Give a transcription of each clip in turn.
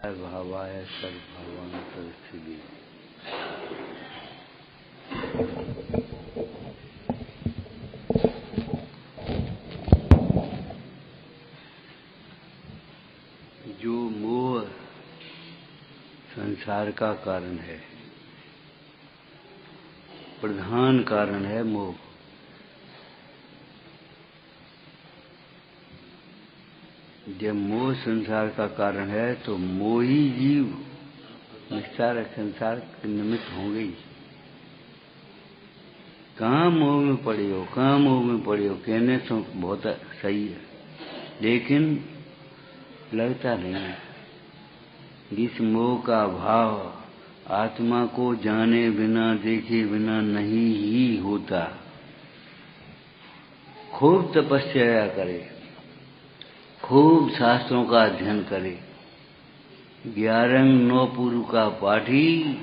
भावाय सद्भावान्तरस्थिति। जो मोह संसार का कारण है, प्रधान कारण है मोह। जब मोह संसार का कारण है तो मोही जीव निस्तार संसार के निमित्त होंगे ही। कहाँ मोह में पड़े हो, कहाँ मोह में पड़े हो कहने तो बहुत सही है, लेकिन लगता नहीं है। जिस मोह का भाव आत्मा को जाने बिना देखे बिना नहीं ही होता, खूब तपस्या करे, खूब शास्त्रों का अध्ययन करे, 11 9 पूर्व का पाठी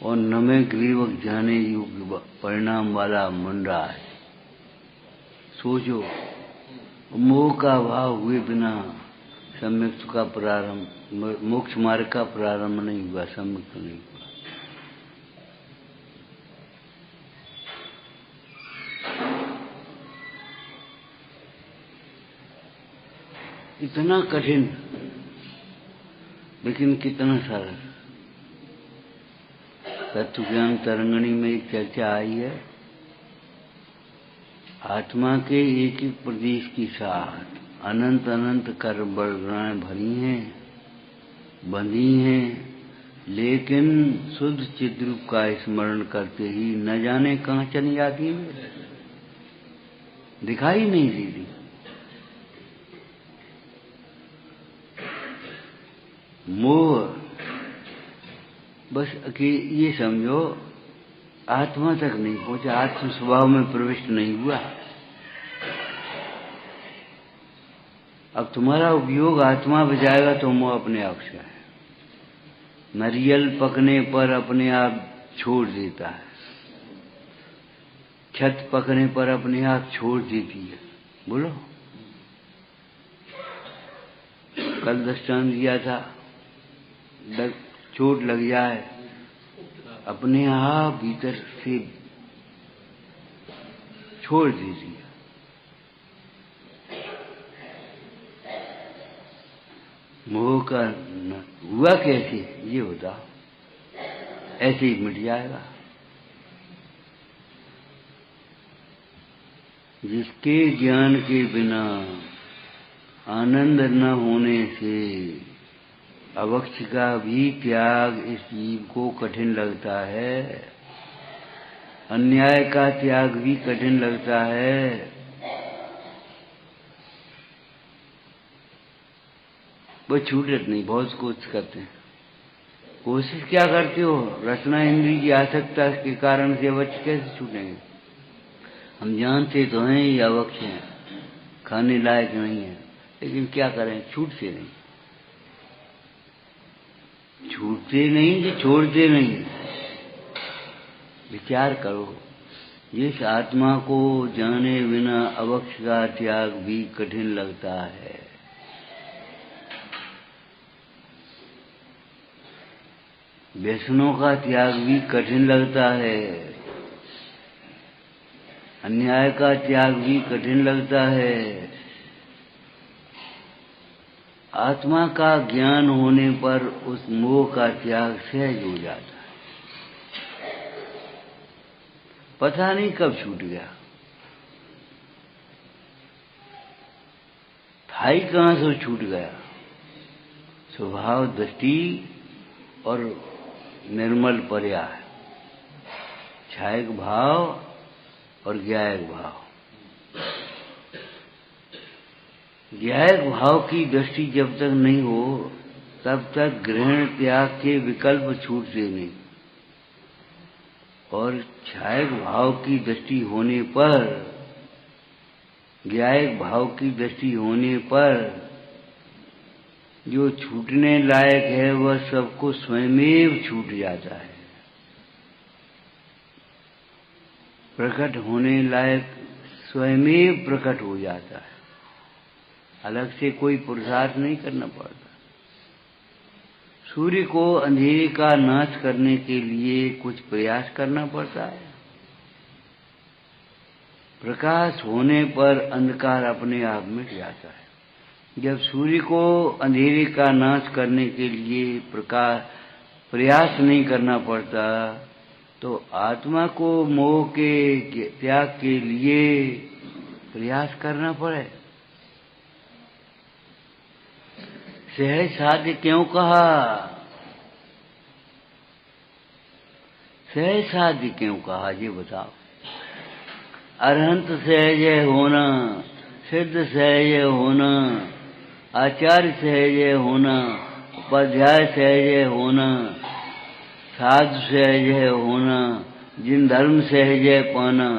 और नमे ग्रीवक जाने युग परिणाम वाला मुंडा है। सोचो, मोह का भाव हुए बिना सम्यक का प्रारंभ, मोक्ष मार्ग का प्रारंभ नहीं हुआ, सम्यक नहीं हुआ। इतना कठिन लेकिन कितना सरल। तत्व ज्ञान तरंगणी में एक चर्चा आई है, आत्मा के एक एक प्रदेश की साथ अनंत अनंत कर्म बरगणाएं भरी हैं, बंधी हैं, लेकिन शुद्ध चिद्रूप का स्मरण करते ही न जाने कहाँ चली जाती है, दिखाई नहीं देती। मोह बस ये समझो आत्मा तक नहीं पहुंचा, आत्म स्वभाव में प्रविष्ट नहीं हुआ। अब तुम्हारा उपयोग आत्मा बजाएगा तो मोह अपने आप से है। नारियल पकने पर अपने आप छोड़ देता है, छत पकने पर अपने आप छोड़ देती है। बोलो, कल दृष्टांत दिया था, चोट लग जाए अपने आप भीतर से छोड़ देती है। मोह का हुआ कैसे ये होता, ऐसे ही मिट जाएगा। जिसके ज्ञान के बिना आनंद न होने से अवक्ष का भी त्याग इस जीव को कठिन लगता है, अन्याय का त्याग भी कठिन लगता है। वो छूटत नहीं, बहुत कोशिश करते हैं। कोशिश क्या करते हो? रचना इंद्री की आसक्ता के कारण से अवक्ष कैसे छूटेंगे? हम जानते तो हैं ये अवक्ष हैं, खाने लायक नहीं है, लेकिन क्या करें, छूटते नहीं। छूटते नहीं कि छोड़ते नहीं। विचार करो, जिस आत्मा को जाने बिना अवक्ष का त्याग भी कठिन लगता है, व्यसनों का त्याग भी कठिन लगता है, अन्याय का त्याग भी कठिन लगता है, आत्मा का ज्ञान होने पर उस मोह का त्याग सहज हो जाता है। पता नहीं कब छूट गया, था ही कहां से छूट गया। स्वभाव दृष्टि और निर्मल पर्या है, छायक भाव और ज्ञायक भाव। ज्ञायक भाव की दृष्टि जब तक नहीं हो तब तक ग्रहण त्याग के विकल्प छूटते नहीं, और छायक भाव की दृष्टि होने पर, ज्ञायक भाव की दृष्टि होने पर जो छूटने लायक है वह सबको स्वयमेव छूट जाता है। प्रकट होने लायक स्वयमेव प्रकट हो जाता है, अलग से कोई पुरुषार्थ नहीं करना पड़ता। सूर्य को अंधेरे का नाश करने के लिए कुछ प्रयास करना पड़ता है। प्रकाश होने पर अंधकार अपने आप मिट जाता है। जब सूर्य को अंधेरे का नाश करने के लिए प्रयास नहीं करना पड़ता, तो आत्मा को मोह के त्याग के लिए प्रयास करना पड़े। सहज साध्य क्यों कहा? सहज साध्य क्यों कहा, ये बताओ। अरहंत सहज होना, सिद्ध सहज होना, आचार्य सहज होना, उपाध्याय सहज होना, साधु सहज होना, जिन धर्म सहज पाना,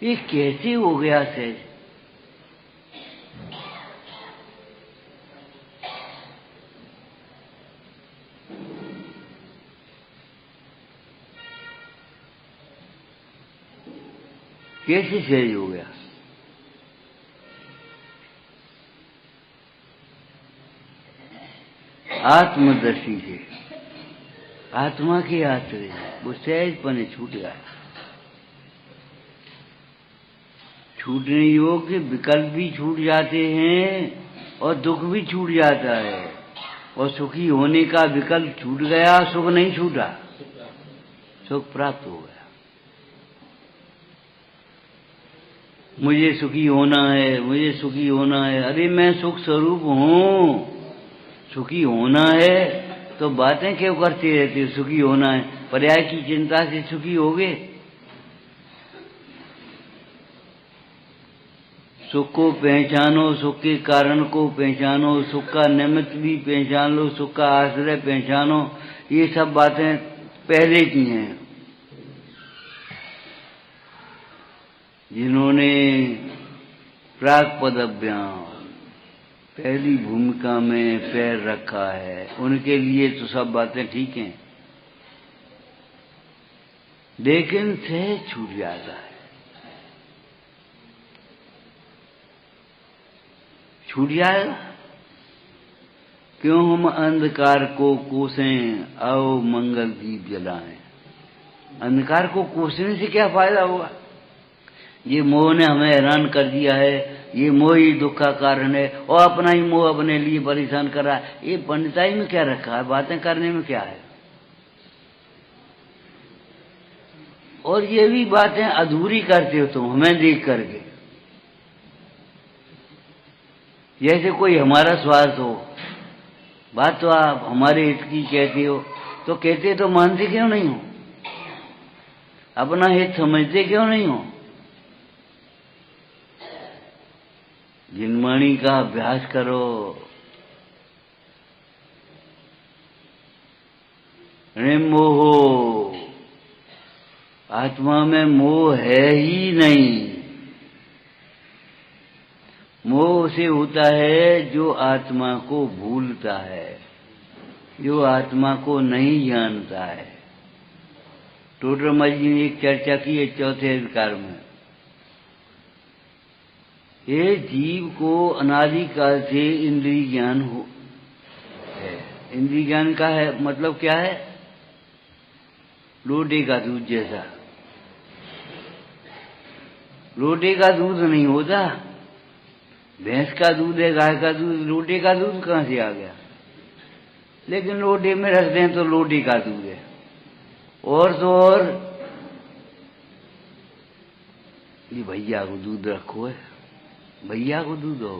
ये कैसे हो गया सहज? कैसे सहज हो गया? आत्मदर्शी से, आत्मा के आश्रय वो सहजपने छूट गया। छूटने योग्य विकल्प भी छूट जाते हैं और दुख भी छूट जाता है। और सुखी होने का विकल्प छूट गया, सुख नहीं छूटा, सुख प्राप्त हो गया। मुझे सुखी होना है, मुझे सुखी होना है। अरे मैं सुख स्वरूप हूँ। सुखी होना है तो बातें क्यों करते रहते हो? सुखी होना है, पर्याय की चिंता से सुखी होगे? सुख को पहचानो, सुख के कारण को पहचानो, सुख का निमित्त भी पहचान लो, सुख का आश्रय पहचानो। ये सब बातें पहले की हैं। जिन्होंने प्राक पदभ्याम पहली भूमिका में पैर रखा है, उनके लिए तो सब बातें ठीक हैं, लेकिन सहज छूट जाता है। छूट जाएगा। क्यों हम अंधकार को कोसें, आओ मंगल दीप जलाएं। अंधकार को कोसने से क्या फायदा होगा? ये मोह ने हमें हैरान कर दिया है, ये मोह ही दुख का कारण है, और अपना ही मोह अपने लिए परेशान कर रहा है। ये पंडिताई में क्या रखा है? बातें करने में क्या है? और ये भी बातें अधूरी करते हो तुम हमें देख करके, जैसे कोई हमारा स्वार्थ हो। बात तो आप हमारे हित की कहते हो, तो कहते तो मानते क्यों नहीं हो? अपना हित समझते क्यों नहीं हो? जिनवाणी का अभ्यास करो। निर्मोहो, आत्मा में मोह है ही नहीं। मोह उसे होता है जो आत्मा को भूलता है, जो आत्मा को नहीं जानता है। टोडरमल जी ने एक चर्चा की है चौथे अधिकार में। ये जीव को अनादिकाल से इंद्रिय ज्ञान है। इंद्रिय ज्ञान का है मतलब क्या है? लोटे का दूध जैसा। लोटे का दूध नहीं होता। भैंस का दूध है, गाय का दूध, लोटे का दूध कहां से आ गया? लेकिन लोटे में रख दें तो लोटे का दूध है। और तो और ये भैया को दूध रखो है, भैया को दूध दो।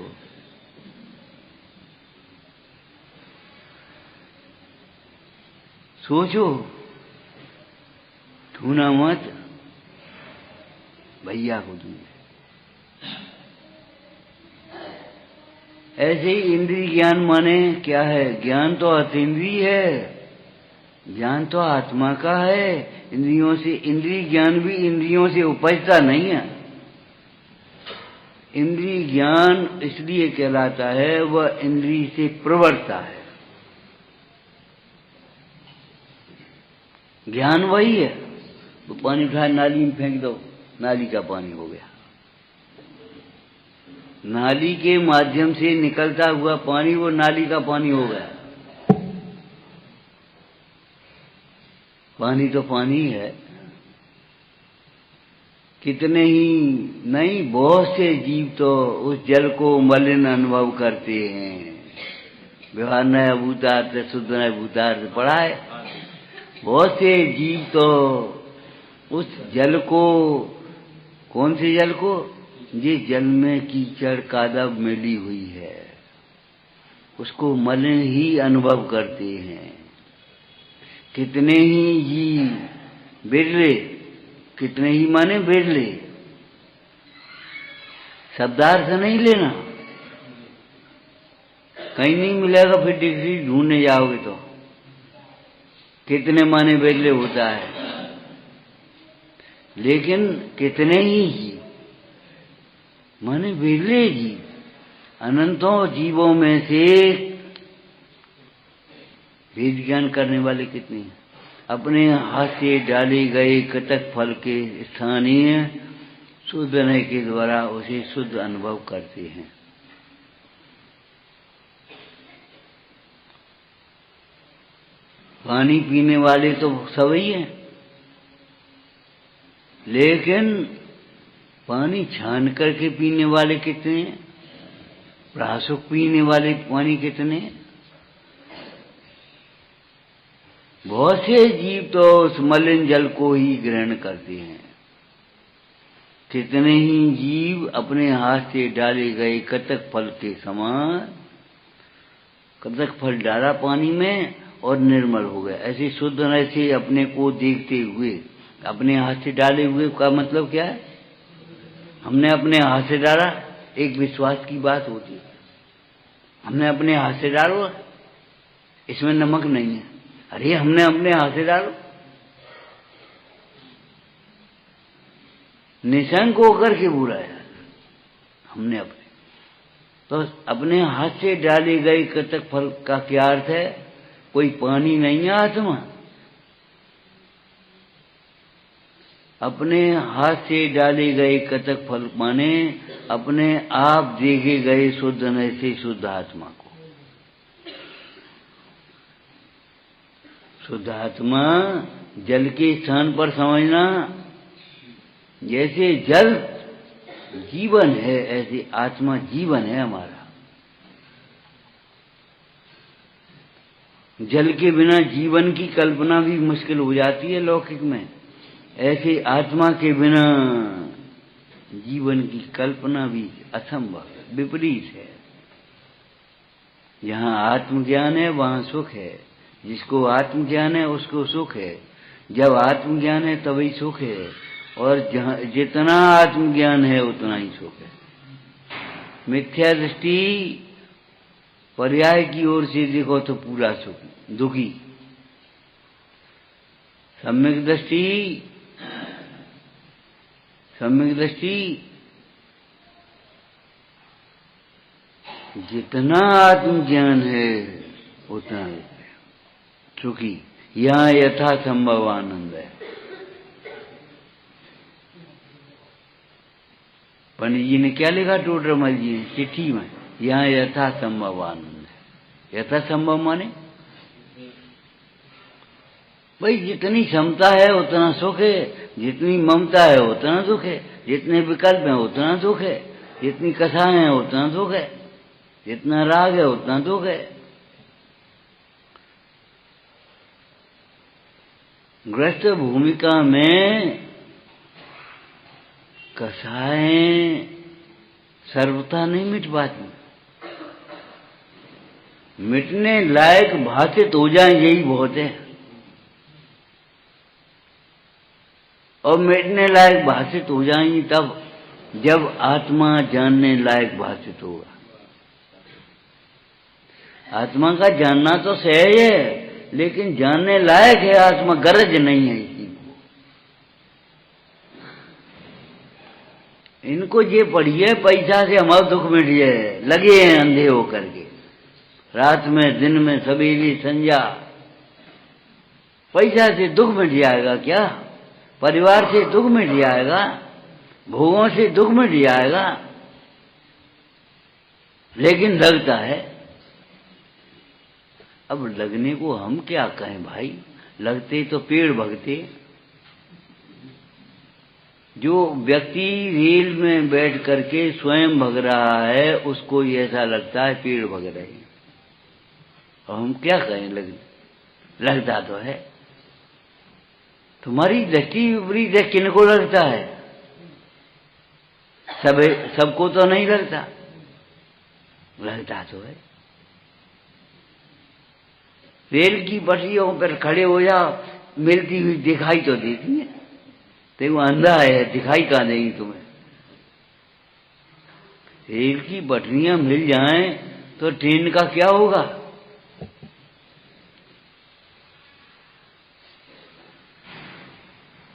सोचो, छूना मत, भैया को दूध। ऐसे ही इंद्रिय ज्ञान माने क्या है? ज्ञान तो अतीन्द्रिय है, ज्ञान तो आत्मा का है। इंद्रियों से, इंद्रिय ज्ञान भी इंद्रियों से उपजता नहीं है। इंद्रिय ज्ञान इसलिए कहलाता है वह इंद्रिय से प्रवर्तता है। ज्ञान वही है। तो पानी उठा नाली में फेंक दो, नाली का पानी हो गया। नाली के माध्यम से निकलता हुआ पानी वो नाली का पानी हो गया। पानी तो पानी है। कितने ही नहीं, बहुत से जीव तो उस जल को मलिन अनुभव करते हैं। व्यवहार नया भूतार्थ शुद्ध नया भूतार्थ पढ़ा है। बहुत से जीव तो उस जल को, कौन से जल को, जिस जल में कीचड़ कादव मिली हुई है, उसको मलिन ही अनुभव करते हैं। कितने ही जीव बिरले, कितने ही माने बिरले, शब्दार्थ नहीं लेना, कहीं नहीं मिलेगा। फिर डिग्री ढूंढने जाओगे तो कितने माने बिरले होता है। लेकिन कितने ही जीव माने बिरले जीव, अनंतों जीवों में से वेद ज्ञान करने वाले कितने हैं। अपने हाथ से डाले गए कटक फल के स्थानीय शुद्ध रहने के द्वारा उसे शुद्ध अनुभव करते हैं। पानी पीने वाले तो सभी हैं, लेकिन पानी छान करके पीने वाले कितने हैं, प्रासुक पीने वाले पानी कितने हैं। बहुत से जीव तो उस मलिन जल को ही ग्रहण करते हैं। कितने ही जीव अपने हाथ से डाले गए कटक फल के समान, कटक फल डाला पानी में और निर्मल हो गया। ऐसे शुद्ध नय से अपने को देखते हुए, अपने हाथ से डाले हुए का मतलब क्या है, हमने अपने हाथ से डाला, एक विश्वास की बात होती है। हमने अपने हाथ से डालो, इसमें नमक नहीं है, अरे हमने अपने हाथ से डालो, निशंक होकर के बुराया हमने अपने। तो अपने हाथ से डाले गए कटक फल का क्या अर्थ है, कोई पानी नहीं है आत्मा। अपने हाथ से डाले गए कटक फल माने अपने आप देखे गए शुद्ध नय से शुद्ध आत्मा को। शुद्ध आत्मा जल के स्थान पर समझना, जैसे जल जीवन है ऐसे आत्मा जीवन है हमारा। जल के बिना जीवन की कल्पना भी मुश्किल हो जाती है लौकिक में, ऐसे आत्मा के बिना जीवन की कल्पना भी असंभव, विपरीत है। जहाँ आत्मज्ञान है वहाँ सुख है, जिसको आत्मज्ञान है उसको सुख है। जब आत्मज्ञान है तभी सुख है, और जहाँ जितना आत्मज्ञान है उतना ही सुख है। मिथ्या दृष्टि पर्याय की ओर से देखो तो पूरा सुखी दुखी, सम्यक दृष्टि जितना आत्मज्ञान है उतना सुखी। यहाँ यथा संभव आनंद है। पंडित जी ने क्या लिखा टोडरमल जी ने चिट्ठी में, यहाँ यथा संभव आनंद है। यथा संभव माने भाई जितनी क्षमता है उतना सुख है, जितनी ममता है उतना दुख है, जितने विकल्प हैं उतना दुख है, जितनी कथाएं हैं उतना दुख है, जितना राग है उतना दुख है। ग्रस्त भूमिका में कथाएं सर्वथा नहीं मिट पाती, मिटने लायक भाषित हो जाए यही बहुत है। और मिटने लायक भाषित हो जाएंगी तब जब आत्मा जानने लायक भाषित होगा। आत्मा का जानना तो सहज है, लेकिन जानने लायक है आत्मा, गरज नहीं है इसी को। इनको ये पढ़िए पैसा से हमारा दुख मिट जाए, लगे हैं अंधे होकर के, रात में दिन में सवेरे संध्या। पैसा से दुख मिट जाएगा क्या, परिवार से दुख मिट जाएगा, भोगों से दुख मिट जाएगा, लेकिन लगता है। अब लगने को हम क्या कहें भाई, लगते तो पेड़ भगते। जो व्यक्ति रेल में बैठ करके स्वयं भग रहा है उसको ये ऐसा लगता है पेड़ भग रहे हैं। और हम क्या कहें, लगता तो है। तुम्हारी दृष्टि विपरीत है, किनको लगता है? सबको तो नहीं लगता, लगता तो है। रेल की पटरियों पर खड़े हो जाओ, मिलती हुई दिखाई तो देती है, तो वो अंधा है, दिखाई कहाँ देगी तुम्हें? रेल की पटरियां मिल जाएं तो ट्रेन का क्या होगा?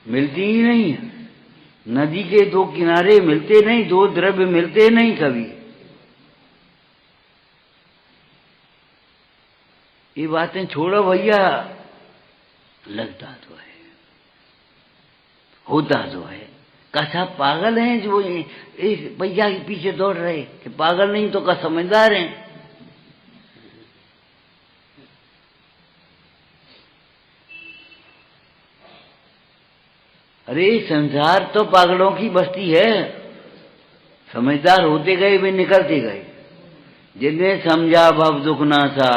मिलती ही नहीं है। नदी के दो किनारे मिलते नहीं, दो द्रव्य मिलते नहीं कभी। ये बातें छोड़ो भैया, लगता तो है, होता तो है। कसा पागल हैं जो इस भैया के पीछे दौड़ रहे, कि पागल नहीं तो का समझदार हैं। अरे संसार तो पागलों की बस्ती है। समझदार होते गए वे निकलते गए। जिन्हें समझा भव दुख नासा,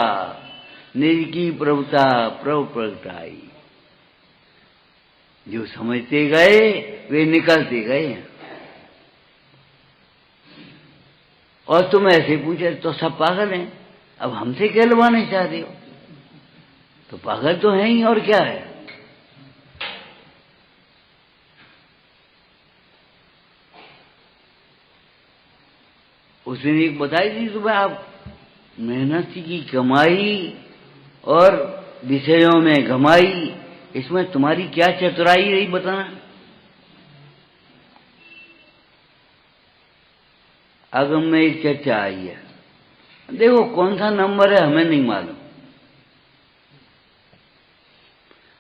निज की प्रभुता प्रभु प्रगटाई। जो समझते गए वे निकलते गए। और तुम ऐसे पूछे तो सब पागल हैं, अब हमसे क्या लवाने चाहते हो? तो पागल तो हैं ही, और क्या है? उसने एक बताई थी सुबह, आप मेहनत की कमाई और विषयों में घमाई, इसमें तुम्हारी क्या चतुराई रही बताना? अगम में एक चर्चा आई है, देखो कौन सा नंबर है हमें नहीं मालूम।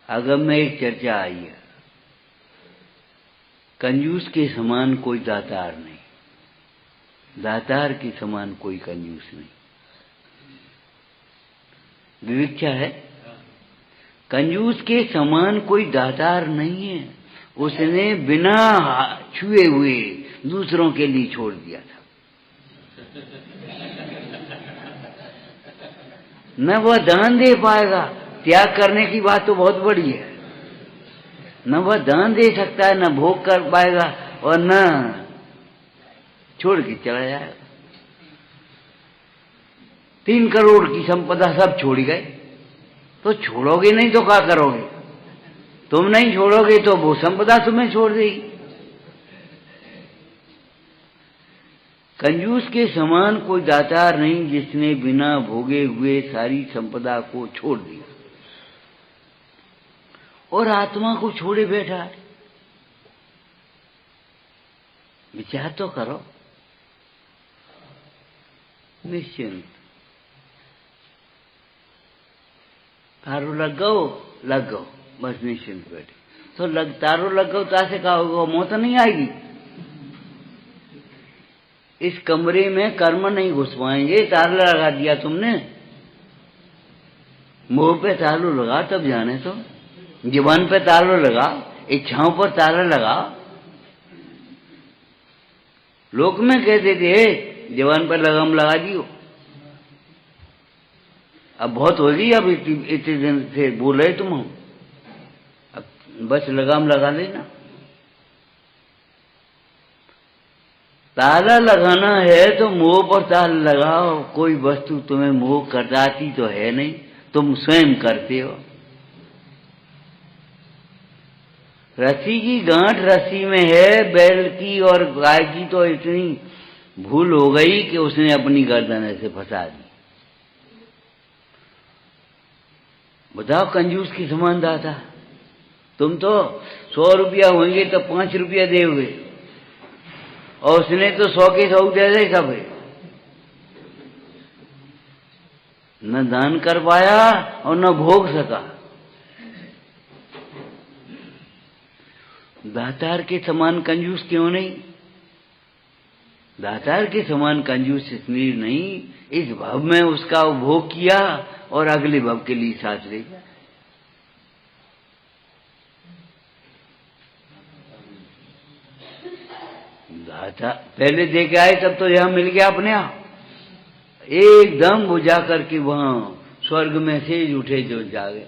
अगम में एक चर्चा आई है, कंजूस के समान कोई दातार नहीं, दातार के समान कोई कंजूस नहीं। विविक्षा है। कंजूस के समान कोई दातार नहीं है, उसने बिना छुए हुए दूसरों के लिए छोड़ दिया था। न वह दान दे पाएगा, त्याग करने की बात तो बहुत बड़ी है। न वह दान दे सकता है, न भोग कर पाएगा, और न छोड़ के चला जाएगा। 3 करोड़ की संपदा सब छोड़ गए, तो छोड़ोगे नहीं तो क्या करोगे? तुम नहीं छोड़ोगे तो वो संपदा तुम्हें छोड़ देगी। कंजूस के समान कोई दातार नहीं जिसने बिना भोगे हुए सारी संपदा को छोड़ दिया और आत्मा को छोड़े बैठा है। विचार तो करो। निश्चिंत तारो लग गो, बस निश्चिंत बैठे। तो तारो लग गो, तासे का होगा? मौत नहीं आएगी। इस कमरे में कर्म नहीं घुस पाएंगे। ताला लगा दिया तुमने, मुंह पे तालो लगा, तब जाने तो जीवन पे तालो लगा, इच्छाओं पर ताला लगा। लोक में कहते थे जीवन पर लगाम लगा दियो। अब बहुत हो गई, अब इतने दिन से बोल रहे तुम, अब बस लगाम लगा देना। ताला लगाना है तो मोह पर ताला लगाओ। कोई वस्तु तुम्हें मोह करती तो है नहीं, तुम स्वयं करते हो। रस्सी की गांठ रस्सी में है, बैल की और गाय की तो इतनी भूल हो गई कि उसने अपनी गर्दन ऐसे फंसा दी। बताओ, कंजूस की समान दाता। तुम तो 100 रुपया होंगे तो 5 रुपया दोगे, और उसने तो 100 के 100 दे दे सब। न दान कर पाया और न भोग सका। दातार के समान कंजूस क्यों नहीं? दातार के समान कंजूस इसलिए नहीं, इस भव में उसका उपभोग किया और अगले भव के लिए साथ ले गया। दाता पहले दे के आए तब तो यहाँ मिल गया अपने आप, एकदम बुझा करके वहां स्वर्ग में से ही उठे जो जागे।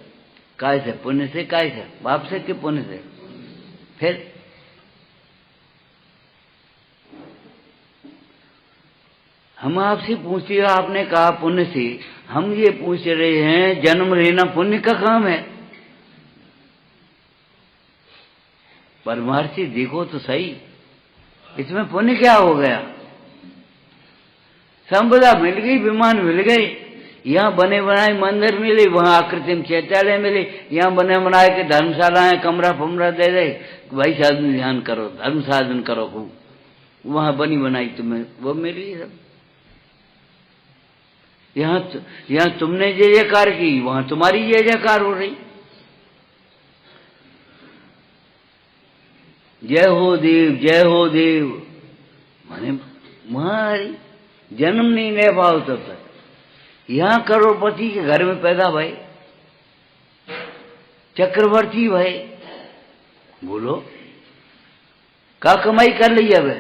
काय से? पुण्य से। काय से? बाप से कि पुण्य से? फिर हम आपसे पूछते, आपने कहा पुण्य से, हम ये पूछ रहे हैं जन्म लेना पुण्य का काम है? परमार्थी देखो तो सही, इसमें पुण्य क्या हो गया? संपदा मिल गई, विमान मिल गए, यहाँ बने बनाए मंदिर मिले, वहां आकृति में शौचालय मिले, यहाँ बने बनाए के धर्मशालाएं कमरा फमरा दे दे, भाई साधन ध्यान करो, धर्म साधन करो खूब, वहां बनी बनाई तुम्हें वो मिली सब। यहाँ तुमने जय जयकार की, वहां तुम्हारी जय जयकार हो रही। जय हो देव, जय हो देव, माने वहां जन्म नहीं ले पाओ तब तक। यहां करोड़पति के घर में पैदा भाई, चक्रवर्ती भाई, बोलो का कमाई कर ली अब?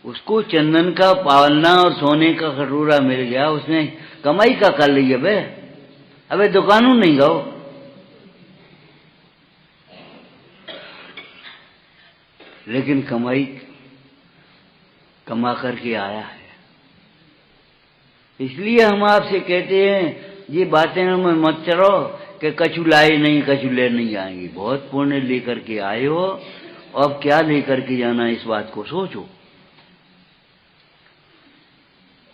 उसको चंदन का पालना और सोने का खटोरा मिल गया, उसने कमाई का कर ली अब? अबे दुकानों नहीं गाओ। लेकिन कमाई कमा करके आया है। इसलिए हम आपसे कहते हैं ये बातें हमें मत चलो कि कछु लाए नहीं, कछु ले नहीं आएंगे। बहुत पुण्य लेकर के आए हो, अब क्या लेकर के जाना, इस बात को सोचो।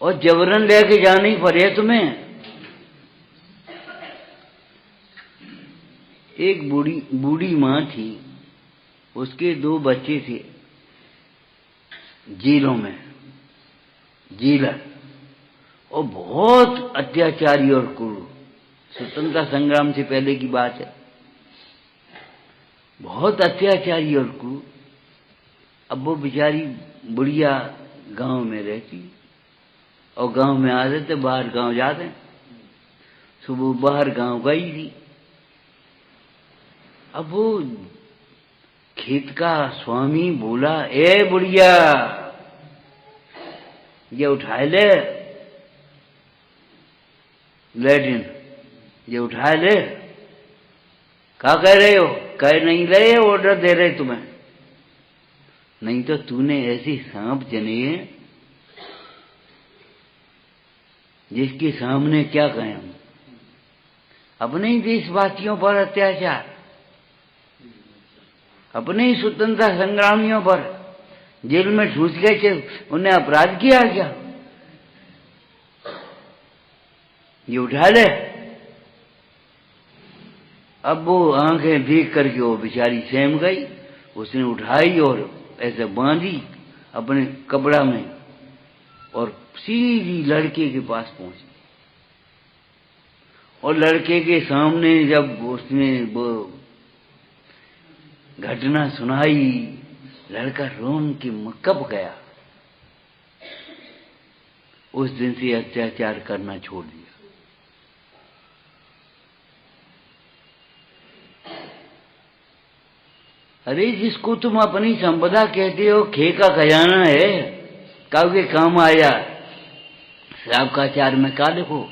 और जबरन लेके जाना ही पड़े तुम्हें। एक बूढ़ी माँ थी, उसके 2 बच्चे थे जेलों में, जेलर, और बहुत अत्याचारी और क्रूर। स्वतंत्रता संग्राम से पहले की बात है, बहुत अत्याचारी और क्रूर। अब वो बेचारी बुढ़िया गांव में रहती, और गांव में आ जाते, बाहर गांव जाते, सुबह बाहर गांव गई थी। अब वो खेत का स्वामी बोला, ए बुढ़िया ये उठाए ले लैट्रिन, ये उठाए ले। क्या कह रहे हो? कह नहीं रहे, ऑर्डर दे रहे तुम्हें। नहीं तो तूने ऐसी सांप जने जिसके सामने क्या कहें हम। अपने ही देशवासियों पर अत्याचार, अपने ही स्वतंत्रता संग्रामियों पर जेल में ठूस गए थे, उन्हें अपराध किया क्या? ये उठा ले। अब वो आंखें देख करके वो बेचारी सहम गई, उसने उठाई और ऐसे बांधी अपने कपड़ा में, और सीधी लड़के के पास पहुंची। और लड़के के सामने जब उसने वो घटना सुनाई, लड़का रोम के कब गया। उस दिन से अत्याचार करना छोड़ दिया। अरे जिसको तुम अपनी संपदा कहते हो, खे का खजाना है, कब के काम आया। श्राप का चार में का देखो,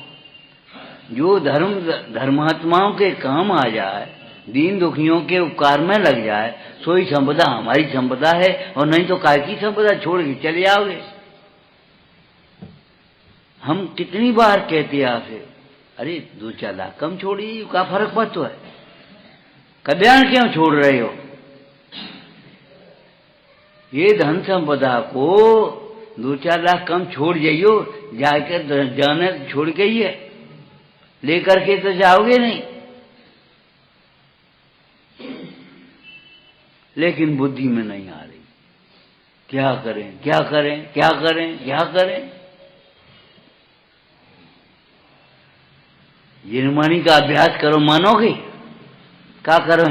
जो धर्मात्माओं के काम आ जाए, दीन दुखियों के उपकार में लग जाए, सोई संपदा हमारी संपदा है। और नहीं तो काय की संपदा छोड़ के चले आओगे। हम कितनी बार कहते हैं आपसे, अरे 2-4 लाख कम छोड़िए, क्या फर्क पड़ता है, कल्याण क्यों छोड़ रहे हो। ये धन संपदा को 2-4 लाख कम छोड़ जाइयो, जाकर जाने छोड़ के ही है, लेकर के तो जाओगे नहीं। लेकिन बुद्धि में नहीं आ रही, क्या करें क्या करें क्या करें क्या करें। निर्माणी का अभ्यास करो, मानोगे क्या करो।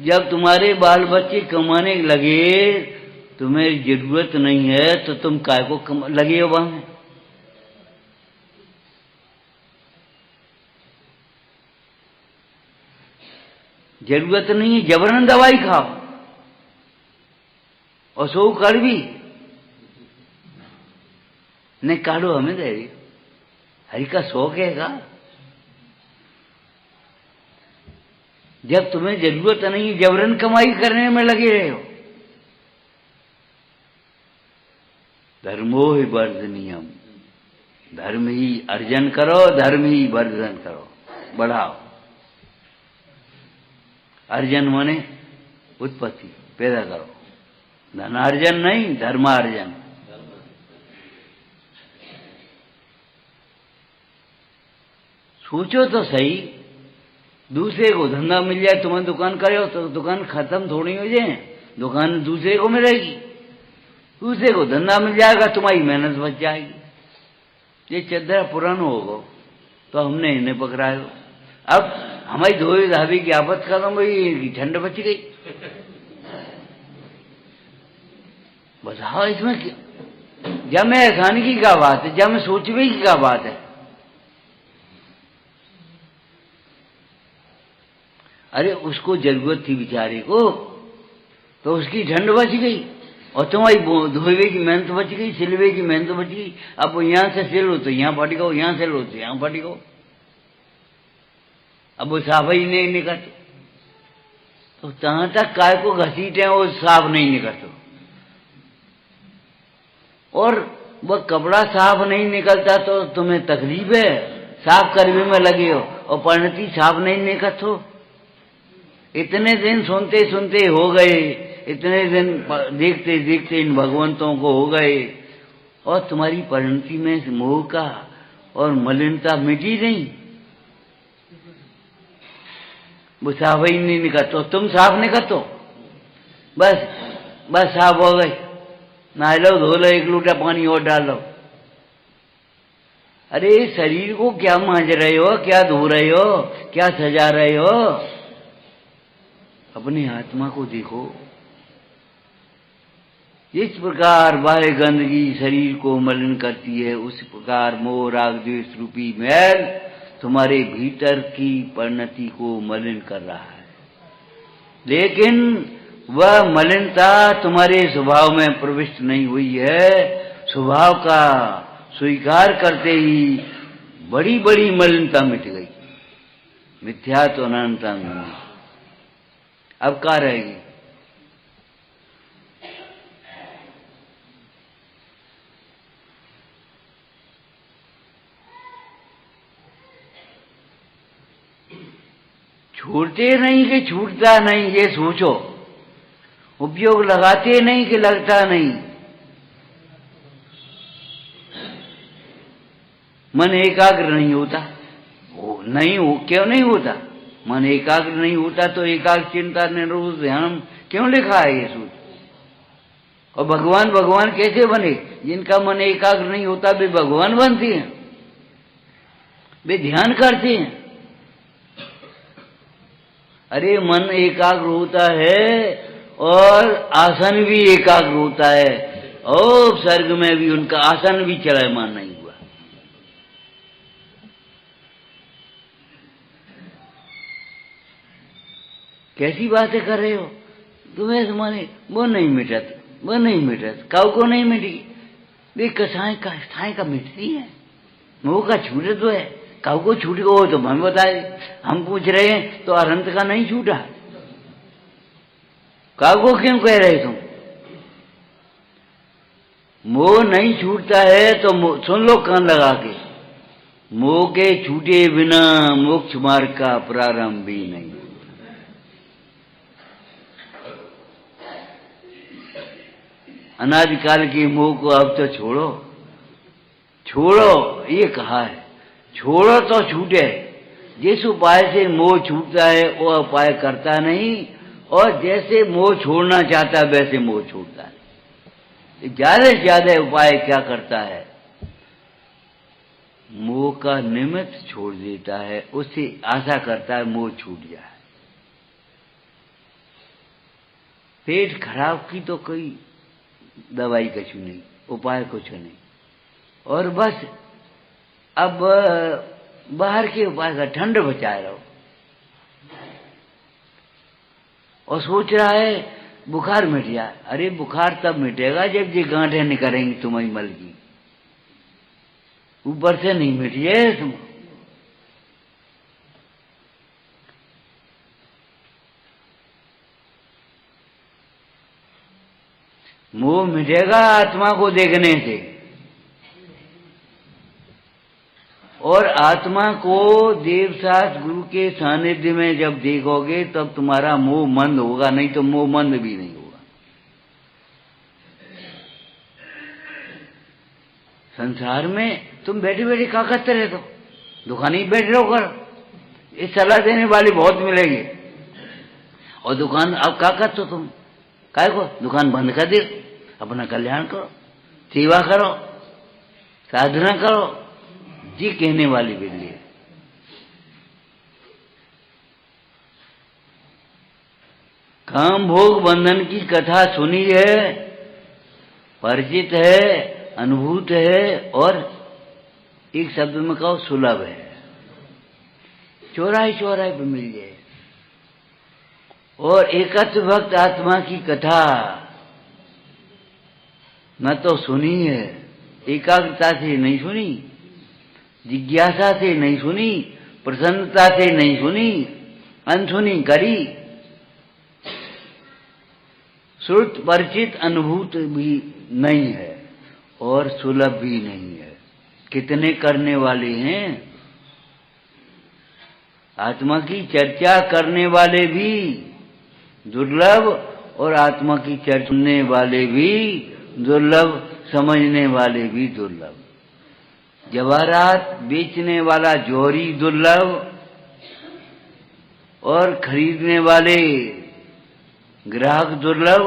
जब तुम्हारे बाल बच्चे कमाने लगे, तुम्हें जरूरत नहीं है तो तुम काय को लगे हो वहां। जरूरत नहीं है जबरन दवाई खाओ और सो कड़वी नहीं काढ़ो हमें दे रही हरि का शौक है का। जब तुम्हें जरूरत नहीं जबरन कमाई करने में लगे रहे हो। धर्मो ही वर्धनीयम, धर्म ही अर्जन करो, धर्म ही वर्धन करो, बढ़ाओ। अर्जन माने उत्पत्ति पैदा करो, धनार्जन नहीं धर्मार्जन। सोचो तो सही, दूसरे को धंधा मिल जाए, तुम्हें दुकान करे हो तो दुकान खत्म थोड़ी हो जाए, दुकान दूसरे को मिलेगी। दूसरे को धंधा मिल जाएगा, तुम्हारी मेहनत बच जाएगी। ये चद्दर पुराना होगा तो हमने इन्हें पकड़ाया। अब हमारी धोई धाबी की आफत खत्म हुई, ठंड बच गई। बताओ इसमें जब में एहसानी की क्या बात है, जब में सोचने की क्या बात है। अरे उसको जरूरत थी बेचारे को तो उसकी ठंड बच गई और तुम्हारी धोवे की मेहनत बच गई, सिलवे की मेहनत बच गई। अब वो यहां से सिलो तो यहां फट गो, यहां से लो तो यहां फट गो। अब वो साफ ही नहीं निकलते तो तहां तक काय को घसीटे वो साफ नहीं निकलते। और वह कपड़ा साफ नहीं निकलता तो तुम्हें तकलीफ है, साफ करने में लगे हो और परिणति साफ नहीं निकलते। इतने दिन सुनते सुनते हो गए, इतने दिन देखते देखते इन भगवंतों को हो गए और तुम्हारी परिणति में मोह का और मलिनता मिटी नहीं। वो साफ ही नहीं निकलते, तुम साफ निकलते, बस बस साफ हो गए। नहा लो, धो लो, एक लोटा पानी और डाल लो। अरे शरीर को क्या मांज रहे हो, क्या धो रहे हो, क्या सजा रहे हो। अपनी आत्मा को देखो। जिस प्रकार बाह्य गंदगी शरीर को मलिन करती है, उस प्रकार मोह राग द्वेष रूपी मैल तुम्हारे भीतर की परिणति को मलिन कर रहा है। लेकिन वह मलिनता तुम्हारे स्वभाव में प्रविष्ट नहीं हुई है। स्वभाव का स्वीकार करते ही बड़ी बड़ी मलिनता मिट गई। मिथ्या तो अनंता में अब क्या रहेगी। छोड़ते नहीं कि छूटता नहीं, ये सोचो। उपयोग लगाते नहीं कि लगता नहीं। मन एकाग्र नहीं होता, नहीं हो क्यों नहीं होता। मन एकाग्र नहीं होता तो एकाग्र चिंता निरोध ध्यान क्यों लिखा है ये सोच। और भगवान भगवान कैसे बने। जिनका मन एकाग्र नहीं होता वे भगवान बनते हैं, वे ध्यान करते हैं। अरे मन एकाग्र होता है और आसन भी एकाग्र होता है और स्वर्ग में भी उनका आसन भी चलायमान नहीं हुआ। कैसी बातें कर रहे हो। तुम्हें माने वो नहीं मिटत, वो नहीं मिटत, काऊ को नहीं मिटी। वे कसाई का मिटती है, मोह का छूटे तो है। काऊ को छूट गो तो हम बताए, हम पूछ रहे हैं तो अनंत का नहीं छूटा। काऊ को क्यों कह रहे तुम। मोह नहीं छूटता है तो सुन लो कान लगा के। मोह के छूटे बिना मोक्ष मार्ग का प्रारंभ भी नहीं। अनादिकाल के मोह को अब तो छोड़ो, छोड़ो ये कहा है। छोड़ो तो छूटे। जिस उपाय से मोह छूटता है वो उपाय करता नहीं, और जैसे मोह छोड़ना चाहता है वैसे मोह छूटता है। ज्यादा से ज्यादा उपाय क्या करता है, मोह का निमित्त छोड़ देता है। उससे आशा करता है मोह छूट जाए। पेट खराब की तो कोई दवाई कुछ नहीं, उपाय कुछ नहीं, और बस अब बाहर के उपाय का ठंड बचाए रहो। और सोच रहा है बुखार मिट जाए। अरे बुखार तब मिटेगा जब ये गांठें निकलेंगी तुम्हारी मल की, ऊपर से नहीं मिट जाए तुम। मोह मिटेगा आत्मा को देखने से, और आत्मा को देवशास्त्र गुरु के सानिध्य में जब देखोगे तब तुम्हारा मोह मंद होगा, नहीं तो मोह मंद भी नहीं होगा। संसार में तुम बैठे बैठे क्या करते रहते हो, दुकान ही बैठ रहो करो, इस सलाह देने वाली बहुत मिलेगी। और दुकान अब क्या करते हो तुम, काय को दुकान बंद कर दे, अपना कल्याण करो, सेवा करो, साधना करो, जी कहने वाली बिल्ली है। काम भोग बंधन की कथा सुनी है, परिचित है, अनुभूत है, और एक शब्द में कहो सुलभ है, चौराहे चौराहे पे मिल जाए। और एकत्र भक्त आत्मा की कथा न तो सुनी है, एकाग्रता से नहीं सुनी, जिज्ञासा से नहीं सुनी, प्रसन्नता से नहीं सुनी, अनसुनी करी, श्रुत परिचित अनुभूत भी नहीं है और सुलभ भी नहीं है। कितने करने वाले हैं, आत्मा की चर्चा करने वाले भी दुर्लभ, और आत्मा की चर्चा सुनने वाले भी दुर्लभ, समझने वाले भी दुर्लभ। जवाहरात बेचने वाला जौहरी दुर्लभ, और खरीदने वाले ग्राहक दुर्लभ।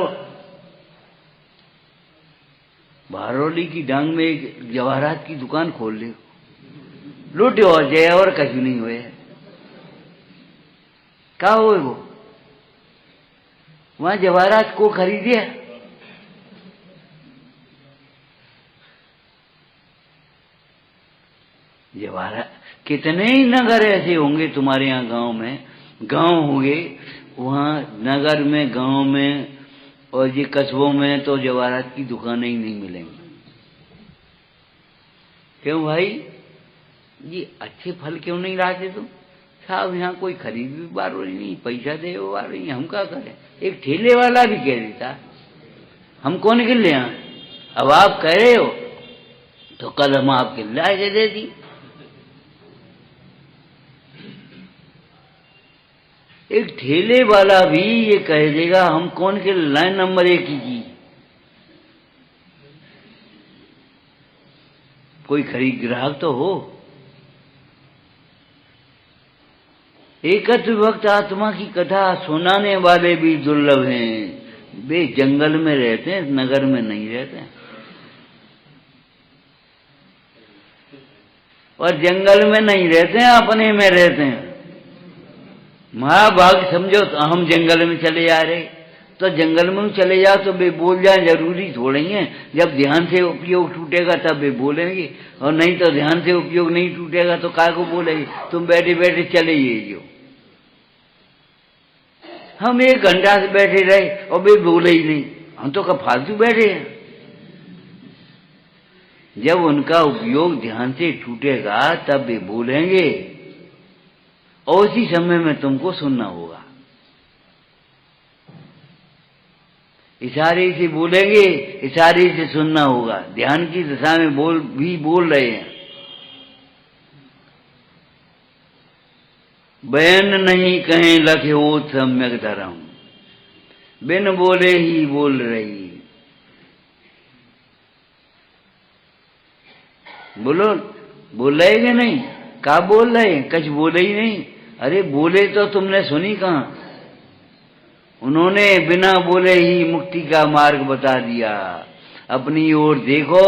बारौली की डांग में एक जवाहरात की दुकान खोल ले, लूट हो जाए और कहीं नहीं हुए, क्या हो वो वहां जवाहरात को खरीदिए। जवाहरात कितने ही नगर ऐसे होंगे तुम्हारे यहाँ गांव में, गांव होंगे वहां नगर में, गांव में और ये कस्बों में तो जवाहरात की दुकानें ही नहीं मिलेंगी। क्यों भाई, ये अच्छे फल क्यों नहीं लाते तुम? साहब यहाँ कोई खरीद भी बारोली नहीं, पैसा दे वो बारोली, हम क्या करें? एक ठेले वाला भी कह देता हम कौन के ले आए, अब आप कह रहे हो तो कल हम आपके ला के दे दी। एक ठेले वाला भी ये कह देगा हम कौन के लाइन नंबर 1 की। कोई खरीद ग्राहक तो हो। एकत्र भक्त आत्मा की कथा सुनाने वाले भी दुर्लभ हैं। वे जंगल में रहते हैं, नगर में नहीं रहते हैं। और जंगल में नहीं रहते हैं, अपने में रहते हैं। महाभाग समझो तो हम जंगल में चले जा रहे, तो जंगल में चले जाओ तो वे बोल जाए, जरूरी थोड़ी है। जब ध्यान से उपयोग टूटेगा तब वे बोलेंगे, और नहीं तो ध्यान से उपयोग नहीं टूटेगा तो काय को बोलेंगे? तुम बैठे बैठे चले जाइए। हम 1 घंटा से बैठे रहे और वे बोले ही नहीं, हम तो कब फालतू बैठे हैं। जब उनका उपयोग ध्यान से टूटेगा तब वे बोलेंगे, और उसी समय में तुमको सुनना होगा। इशारे से बोलेंगे, इशारे से सुनना होगा। ध्यान की दशा में बोल रहे हैं। बयान नहीं कहें लखे ओत सम्यक धरम, बिन बोले ही बोल रही। बोलो, बोल रहे कि नहीं? क्या बोल रहे? कुछ बोले ही नहीं। अरे बोले तो तुमने सुनी कहां? उन्होंने बिना बोले ही मुक्ति का मार्ग बता दिया। अपनी ओर देखो,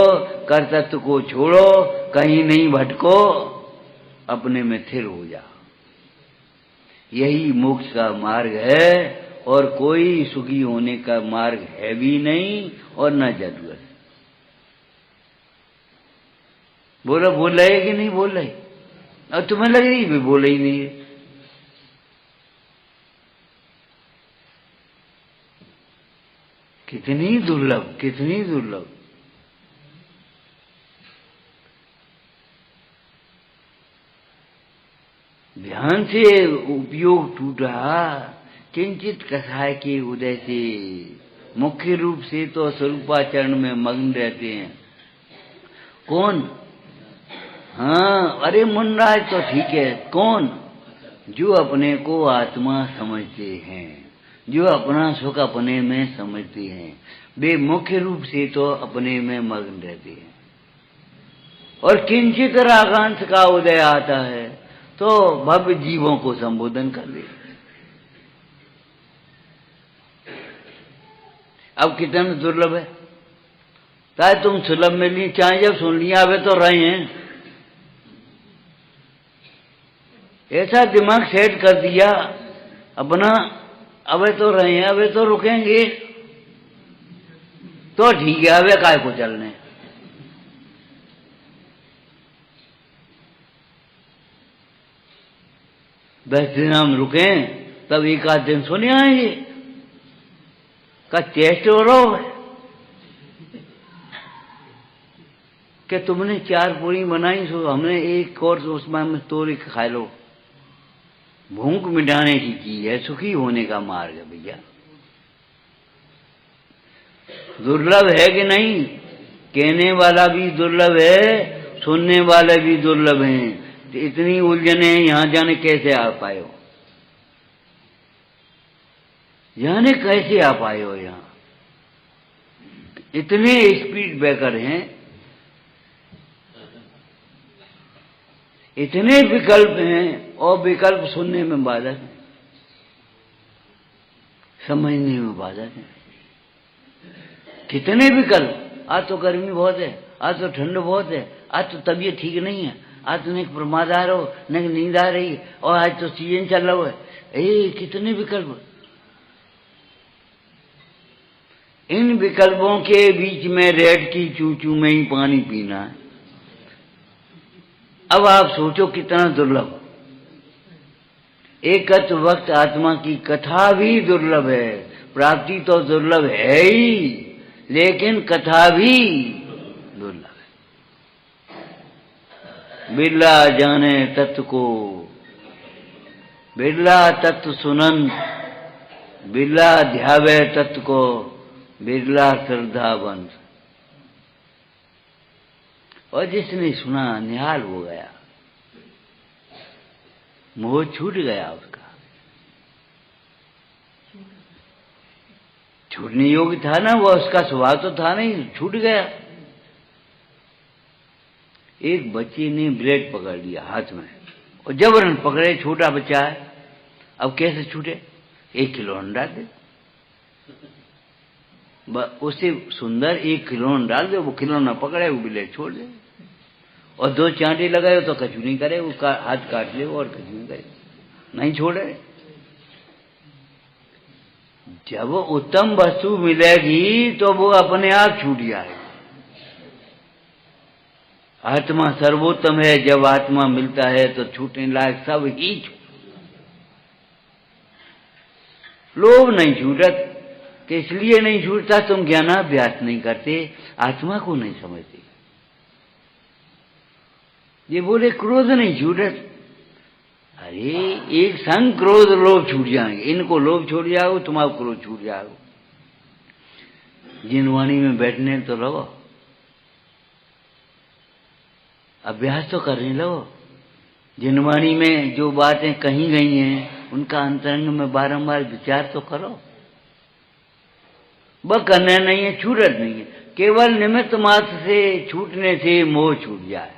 कर्तव्य को छोड़ो, कहीं नहीं भटको, अपने में स्थिर हो जाओ। यही मोक्ष का मार्ग है, और कोई सुखी होने का मार्ग है भी नहीं और न जरूरत। बोलो, बोल रहे कि नहीं बोल रहे? और तुम्हें लग रही भी बोले ही नहीं है। कितनी दुर्लभ, कितनी दुर्लभ। ध्यान से उपयोग टूटा, किंचित कसाय के उदय से। मुख्य रूप से तो स्वरूपाचरण में मग्न रहते हैं। कौन? हाँ, अरे मुनराज तो ठीक है। कौन? जो अपने को आत्मा समझते हैं, जो अपना सुख अपने में समझते हैं, वे मुख्य रूप से तो अपने में मग्न रहते हैं। और किंचित रागांश का उदय आता है तो भव्य जीवों को संबोधन कर दे। अब कितना दुर्लभ है। चाहे तुम सुलभ में ली, चाहे जब सुन लिया वे तो रहे हैं। ऐसा दिमाग सेट कर दिया अपना, अबे तो रहे हैं, अबे तो रुकेंगे तो ठीक है, अबे काय को चलने। दस दिन हम रुके तब एक आध दिन सुने आएंगे का चेस्ट हो रहा है कि तुमने 4 पूरी बनाई सो हमने एक कोर्स उसमें में तोड़ के खा लो। भूख मिटाने की चीज है, सुखी होने का मार्ग है भैया। दुर्लभ है कि नहीं? कहने वाला भी दुर्लभ है, सुनने वाले भी दुर्लभ हैं। तो इतनी उलझने यहां जाने कैसे आ पाए हो? जाने कैसे आ पाए हो? यहां इतने स्पीड ब्रेकर हैं, इतने विकल्प हैं, और विकल्प सुनने में बाधक है, समझने में बाधक है। कितने विकल्प। आज तो गर्मी बहुत है, आज तो ठंड बहुत है, आज तो तबीयत ठीक नहीं है, आज तो न प्रमाद आ रहा हो, न नींद आ रही, और आज तो सीजन चल रहा है। कितने विकल्प। इन विकल्पों के बीच में रेड की चूचू में ही पानी पीना है। अब आप सोचो कितना दुर्लभ। एकत्व वक्त आत्मा की कथा भी दुर्लभ है, प्राप्ति तो दुर्लभ है ही, लेकिन कथा भी दुर्लभ है। बिरला जाने तत्व को, बिरला तत्व सुनन, बिरला ध्यावे तत्व को, बिरला श्रद्धावंत। और जिसने सुना निहाल हो गया, मोह छूट गया उसका। छूटने योग्य था ना वो, उसका स्वभाव तो था नहीं, छूट गया। एक बच्चे ने ब्लेड पकड़ लिया हाथ में और जबरन पकड़े, छोटा बच्चा है, अब कैसे छूटे? 1 खिलौना डाल दे, उसे सुंदर 1 खिलौना डाल दे, वो खिलौना पकड़े, वो ब्लेड छोड़ दे, और 2 चांटे लगाए तो कछु नहीं करे, वो हाथ काट ले और कछु नहीं करे, नहीं छोड़े। जब उत्तम वस्तु मिलेगी तो वो अपने आप छूट जाएगी। आत्मा सर्वोत्तम है, जब आत्मा मिलता है तो छूटने लायक सब ही लोभ नहीं छूटत। कि इसलिए नहीं छूटता तुम ज्ञानाभ्यास नहीं करते, आत्मा को नहीं समझते। ये बोले क्रोध नहीं छूटत, अरे एक संग क्रोध लोभ छूट जाएंगे। इनको लोभ छूट जाओ, तुम्हारा क्रोध छूट जाओ। जिनवाणी में बैठने तो लगो, अभ्यास तो करने लगो। जिनवाणी में जो बातें कही गई हैं उनका अंतरंग में बारंबार विचार तो करो। वह करना नहीं है, छूटत नहीं है, केवल निमित्त मात्र से छूटने से मोह छूट जाए।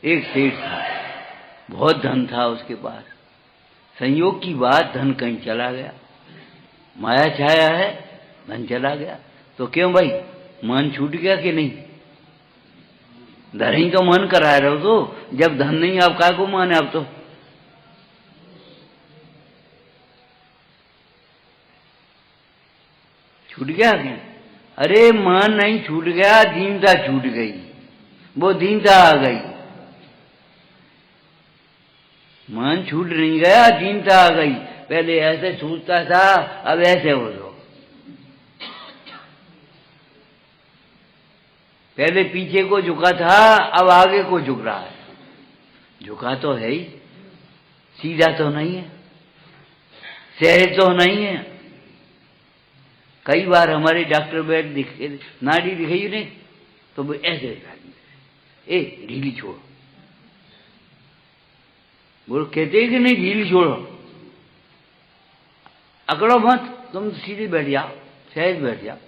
एक सेठ था, बहुत धन था उसके पास। संयोग की बात, धन कहीं चला गया, माया छाया है, धन चला गया। तो क्यों भाई, मन छूट गया कि नहीं? धन ही तो मन करा रहे हो, तो जब धन नहीं आप काय को माने? आप तो छूट गया क्या? अरे मन नहीं छूट गया, दीनता छूट गई, वो दीनता आ गई। मन छूट नहीं गया, चिंता आ गई। पहले ऐसे छूटता था, अब ऐसे हो रहा। पहले पीछे को झुका था, अब आगे को झुक रहा है। झुका तो है ही, सीधा तो नहीं है, सहज तो नहीं है। कई बार हमारे डॉक्टर बैठ दिखे, नाड़ी दिखाई नहीं तो वो ऐसे ए ढीली छोड़ो, वो कहते हैं कि नहीं ढीली छोड़ो, अकड़ो मत, तुम सीधे बैठ जाओ, सहज बैठ जाओ।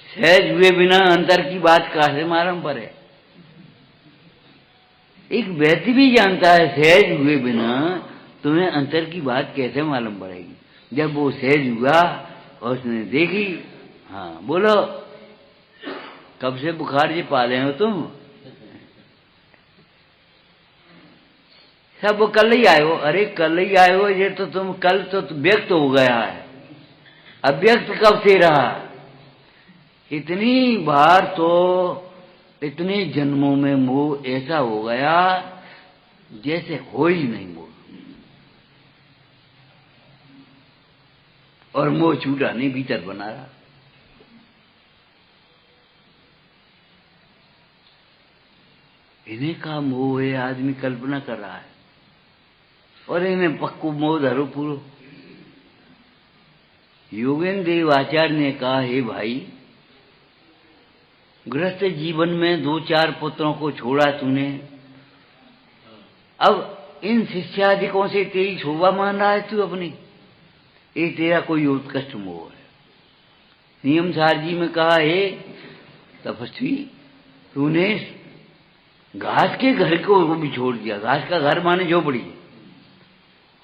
सहज हुए बिना अंतर की बात कहाँ से मालूम पड़े? एक व्यक्ति भी जानता है सहज हुए बिना तुम्हें अंतर की बात कैसे मालूम पड़ेगी? जब वो सहज हुआ और उसने देखी, हाँ बोलो कब से बुखार जी पाले हो तुम? सब वो कल ही आए हो। अरे कल ही आए हो, ये तो तुम कल तो व्यक्त हो गया है, अव्यक्त कब से रहा? इतनी बार तो इतने जन्मों में मोह ऐसा हो गया जैसे हो ही नहीं मोह, और मोह छूटा नहीं, भीतर बना रहा। इन्हें का मोह है, आदमी कल्पना कर रहा है, और इन्हें पक्कू मोह धरो पूरो। योगेंद्र देव आचार्य ने कहा, हे भाई, गृहस्थ जीवन में 2-4 पुत्रों को छोड़ा तूने, अब इन शिष्यादिकों से तेरी शोभा मान रहा है तू अपनी, ये तेरा कोई उत्कृष्ट मोह है। नियम सार जी में कहा, हे तपस्वी, तूने घास के घर को भी छोड़ दिया, घास का घर माने झोपड़ी,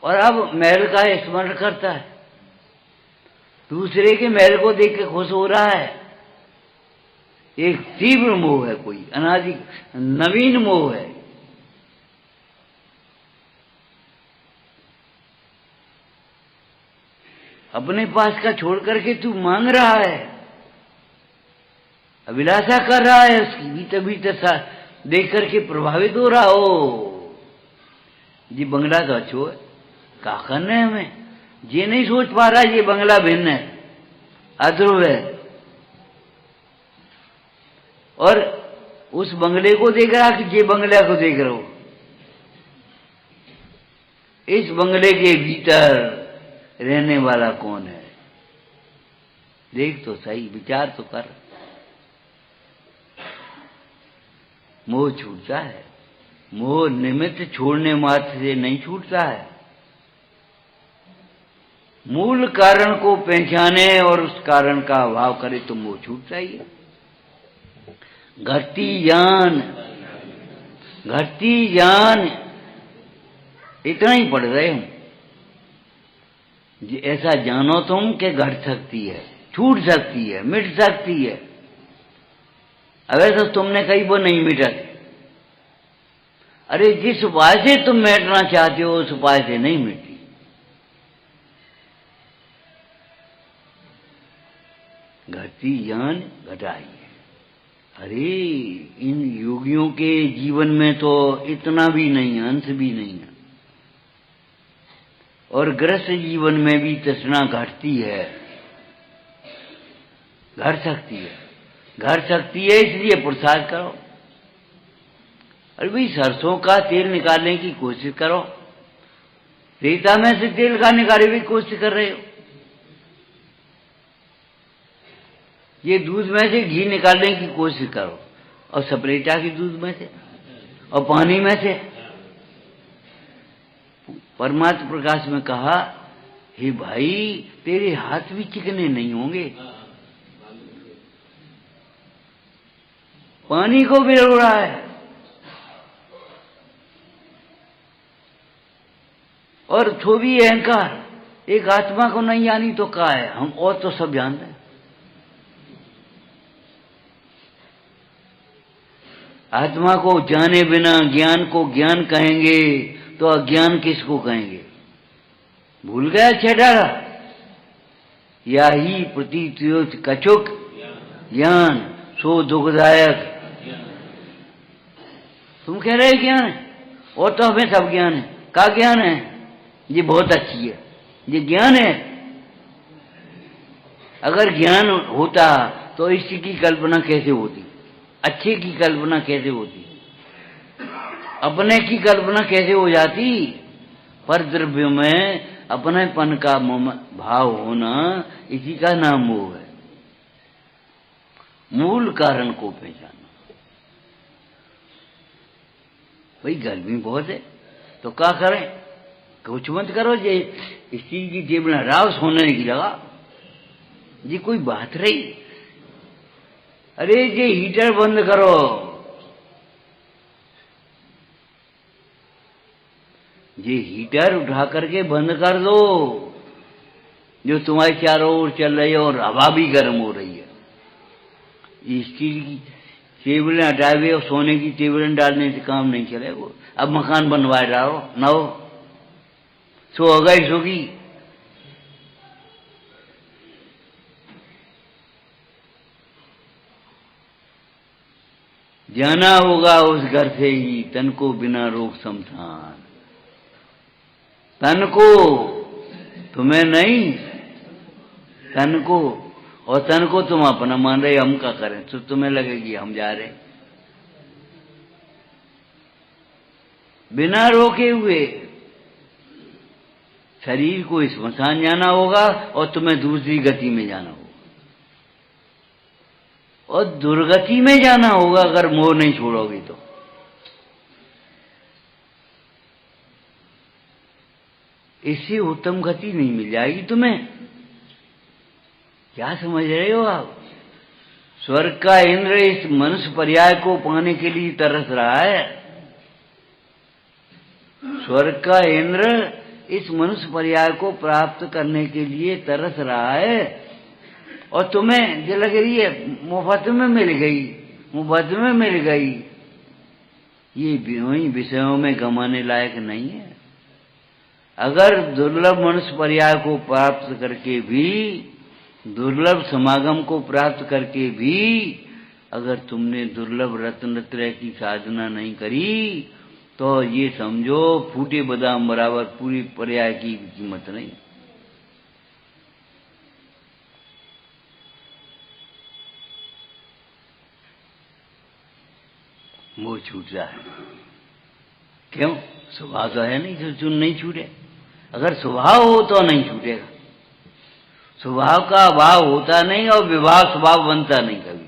और अब महल का स्मरण करता है, दूसरे के महल को देख के खुश हो रहा है। एक तीव्र मोह है, कोई अनादि नवीन मोह है। अपने पास का छोड़ करके तू मांग रहा है, अभिलाषा कर रहा है, उसकी भीतर भीतर देख करके प्रभावित हो रहा हो। जी बंगला तो अच्छो है, क्या करना है हमें? ये नहीं सोच पा रहा ये बंगला भिन्न है, अध्रुव है, और उस बंगले को देख रहा कि ये बंगला को देख रहा हो। इस बंगले के भीतर रहने वाला कौन है? देख तो सही, विचार तो कर। मोह छूटता है, मोह निमित्त छोड़ने मात्र से नहीं छूटता है। मूल कारण को पहचाने और उस कारण का अभाव करे तो मोह छूटता ही है। घटती ज्ञान इतना ही पढ़ रहे हम, ऐसा जानो तुम कि घट सकती है, छूट सकती है, मिट सकती है। अब ऐसा तुमने कहीं वो नहीं मिटती। अरे जिस उपाय से तुम मिटना चाहते हो उस उपाय से नहीं मिटती। घटती ज्ञान घटाई है। अरे इन योगियों के जीवन में तो इतना भी नहीं है, अंश भी नहीं है, और गृहस्थ जीवन में भी तृष्णा घटती है, घट सकती है, इसलिए पुरुषार्थ करो। अरे भाई सरसों का तेल निकालने की कोशिश करो, रेता में से तेल का निकालने की कोशिश कर रहे हो। ये दूध में से घी निकालने की कोशिश करो, और सपरेटा की दूध में से और पानी में से। परमात्मा प्रकाश में कहा, हे भाई तेरे हाथ भी चिकने नहीं होंगे, पानी को बिगड़ रहा है, और तो भी अहंकार, एक आत्मा को नहीं जानी तो क्या है, हम और तो सब जानते हैं। आत्मा को जाने बिना ज्ञान को ज्ञान कहेंगे तो अज्ञान किसको कहेंगे? भूल गया छेड़ा, या ही प्रतीत कछुक ज्ञान सो दुखदायक तुम कह रहे ज्ञान है, और तो हमें सब ज्ञान है। का ज्ञान है? ये बहुत अच्छी है, ये ज्ञान है। अगर ज्ञान होता तो इसी की कल्पना कैसे होती, अच्छे की कल्पना कैसे होती, अपने की कल्पना कैसे हो जाती? पर द्रव्य में अपनेपन का भाव होना, इसी का नाम मोह है। मूल कारण को पहचाना। भाई गर्मी बहुत है तो क्या करें? कुछ मत करो, जे इस चीज की जेब में राव सोने की लगा, ये कोई बात रही? अरे ये हीटर बंद करो, ये हीटर उठा करके बंद कर दो, जो तुम्हारे चारों ओर चल रही है और हवा भी गर्म हो रही है। इस चीज की टेबलें हटाए और सोने की टेबलें डालने से काम नहीं चलेगा। अब मकान बनवाए डालो, ना हो सो होगा ही सोगी। जाना होगा उस घर से ही, तन को बिना रोक समझान। तन को, तुम्हें नहीं, तन को। और तन को तुम अपना मान रहे, हम क्या करें? तो तुम्हें लगेगी हम जा रहे बिना रोके हुए। शरीर को स्मशान जाना होगा और तुम्हें दूसरी गति में जाना होगा, और दुर्गति में जाना होगा अगर मोह नहीं छोड़ोगे तो। इससे उत्तम गति नहीं मिल जाएगी तुम्हें। क्या समझ रहे हो आप? स्वर्ग का इंद्र इस मनुष्य पर्याय को पाने के लिए तरस रहा है। स्वर्ग का इंद्र इस मनुष्य पर्याय को प्राप्त करने के लिए तरस रहा है, और तुम्हें जो लग रही है मुफ्त में मिल गई, मुफ्त में मिल गई, ये वही विषयों में गमाने लायक नहीं है। अगर दुर्लभ मनुष्य पर्याय को प्राप्त करके भी, दुर्लभ समागम को प्राप्त करके भी अगर तुमने दुर्लभ रत्नत्रय की साधना नहीं करी, तो ये समझो फूटे बादाम बराबर पूरी पर्याय की कीमत नहीं। मोह छूट रहा है। क्यों? स्वभाव तो है नहीं जो नहीं छूटे। अगर स्वभाव हो तो नहीं छूटेगा। स्वभाव का अभाव होता नहीं और विभाव स्वभाव बनता नहीं कभी।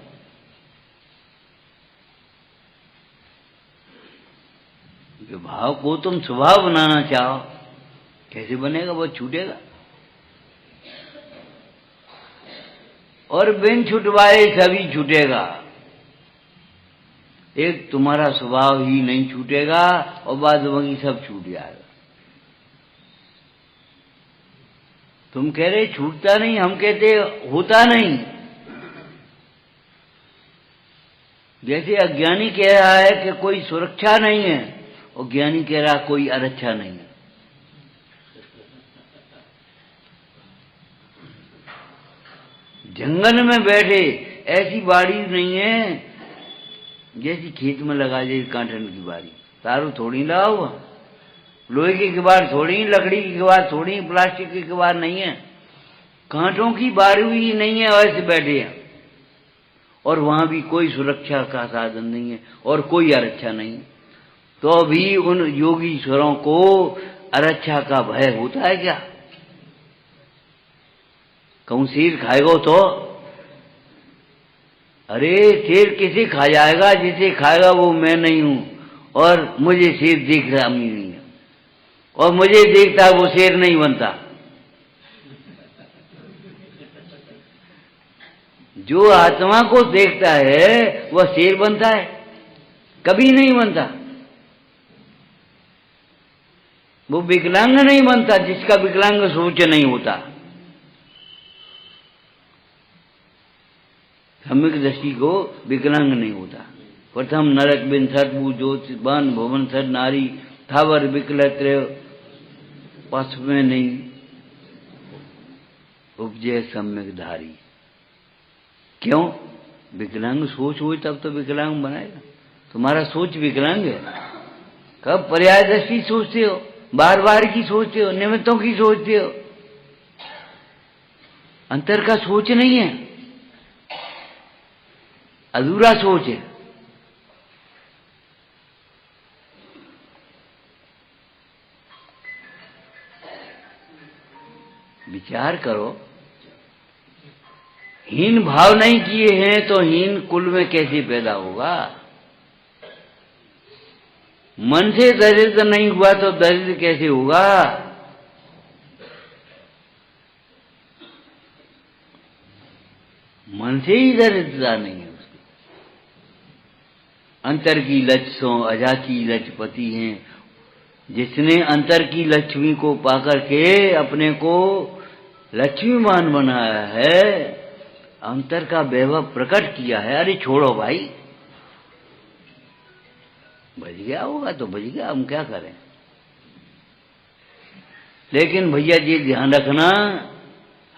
विभाव को तुम स्वभाव बनाना चाहो, कैसे बनेगा? वो छूटेगा। और बिन छुटवाए सभी छूटेगा। एक तुम्हारा स्वभाव ही नहीं छूटेगा और बाद बाकी सब छूट जाएगा। तुम कह रहे छूटता नहीं, हम कहते होता नहीं। जैसे अज्ञानी कह रहा है कि कोई सुरक्षा नहीं है, और ज्ञानी कह रहा कोई अरक्षा नहीं है। जंगल में बैठे ऐसी बाड़ी नहीं है जैसी खेत में लगा जाए कांटन की बाड़ी। तारू थोड़ी लगाओ, लोहे की किवाड़ थोड़ी, लकड़ी की किवाड़ थोड़ी, प्लास्टिक की किवाड़ नहीं है, कांटों की बाड़ी ही नहीं है, वैसे बैठे हैं। और वहां भी कोई सुरक्षा का साधन नहीं है और कोई अरक्षा नहीं। तो भी उन योगीश्वरों को अरक्षा का भय होता है क्या? कहूं शेर खाएगा तो? अरे शेर किसे खा जाएगा? जिसे खाएगा वो मैं नहीं हूं, और मुझे शेर देख रहा नहीं है, और मुझे देखता है वो शेर नहीं बनता। जो आत्मा को देखता है वह शेर बनता है? कभी नहीं बनता। वो विकलांग नहीं बनता जिसका विकलांग सोच नहीं होता। सम्यक दृष्टि को विकलांग नहीं होता। प्रथम नरक बिन सर्वभू ज्योतिबान भवन सर नारी थावर विकलत्रय पथ में नहीं उपजय सम्यक धारी। क्यों? विकलांग सोच हुई तब तो विकलांग बनाएगा। तुम्हारा सोच विकलांग है। कब पर्याय दृष्टि सोचते हो, बार बार की सोचते हो, निमित्तों की सोचते हो, अंतर का सोच नहीं है, अधूरा सोच है। विचार करो, हीन भाव नहीं किए हैं तो हीन कुल में कैसे पैदा होगा? मन से दरिद्र नहीं हुआ तो दरिद्र कैसे होगा? मन से ही दरिद्रता नहीं है उसकी। अंतर की लक्ष्यों अजाति लक्ष्यपति हैं। जिसने अंतर की लक्ष्मी को पाकर के अपने को लक्ष्मीमान बनाया है, अंतर का वैभव प्रकट किया है। अरे छोड़ो भाई, बच गया होगा तो बच गया, हम क्या करें। लेकिन भैया जी ध्यान रखना,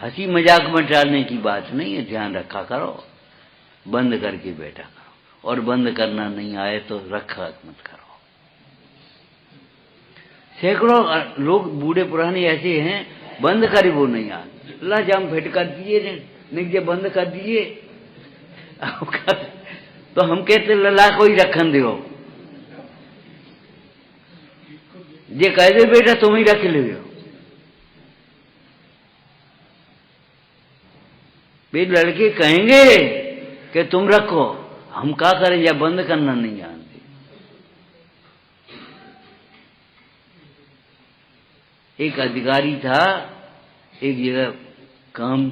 हंसी मजाक में टालने की बात नहीं है, ध्यान रखा करो। बंद करके बैठा करो, और बंद करना नहीं आए तो रखा मत करो। सैकड़ों लोग बूढ़े पुराने ऐसे हैं, बंद करे वो नहीं आते। ला जाम फिट कर दिए, निजे बंद कर दिए। तो हम कहते लला कोई रखन दो, जे कह दे बेटा तुम ही रख लियो। वे लड़के कहेंगे कि तुम रखो, हम क्या करें, या बंद करना नहीं जानते। एक अधिकारी था, एक जगह काम,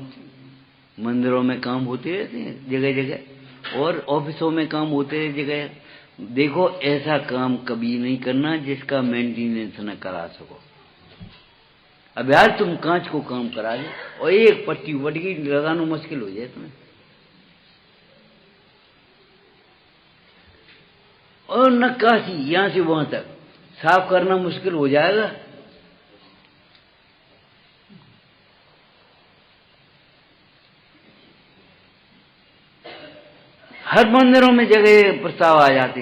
मंदिरों में काम होते रहते हैं जगह जगह, और ऑफिसों में काम होते हैं जगह। देखो ऐसा काम कभी नहीं करना जिसका मेंटेनेंस न करा सको। अब यार तुम कांच को काम करा दो और एक पट्टी वटकी लगाना मुश्किल हो जाए तुम्हें, और नक्काशी यहां से वहां तक साफ करना मुश्किल हो जाएगा। हर मंदिरों में जगह प्रस्ताव आ जाते,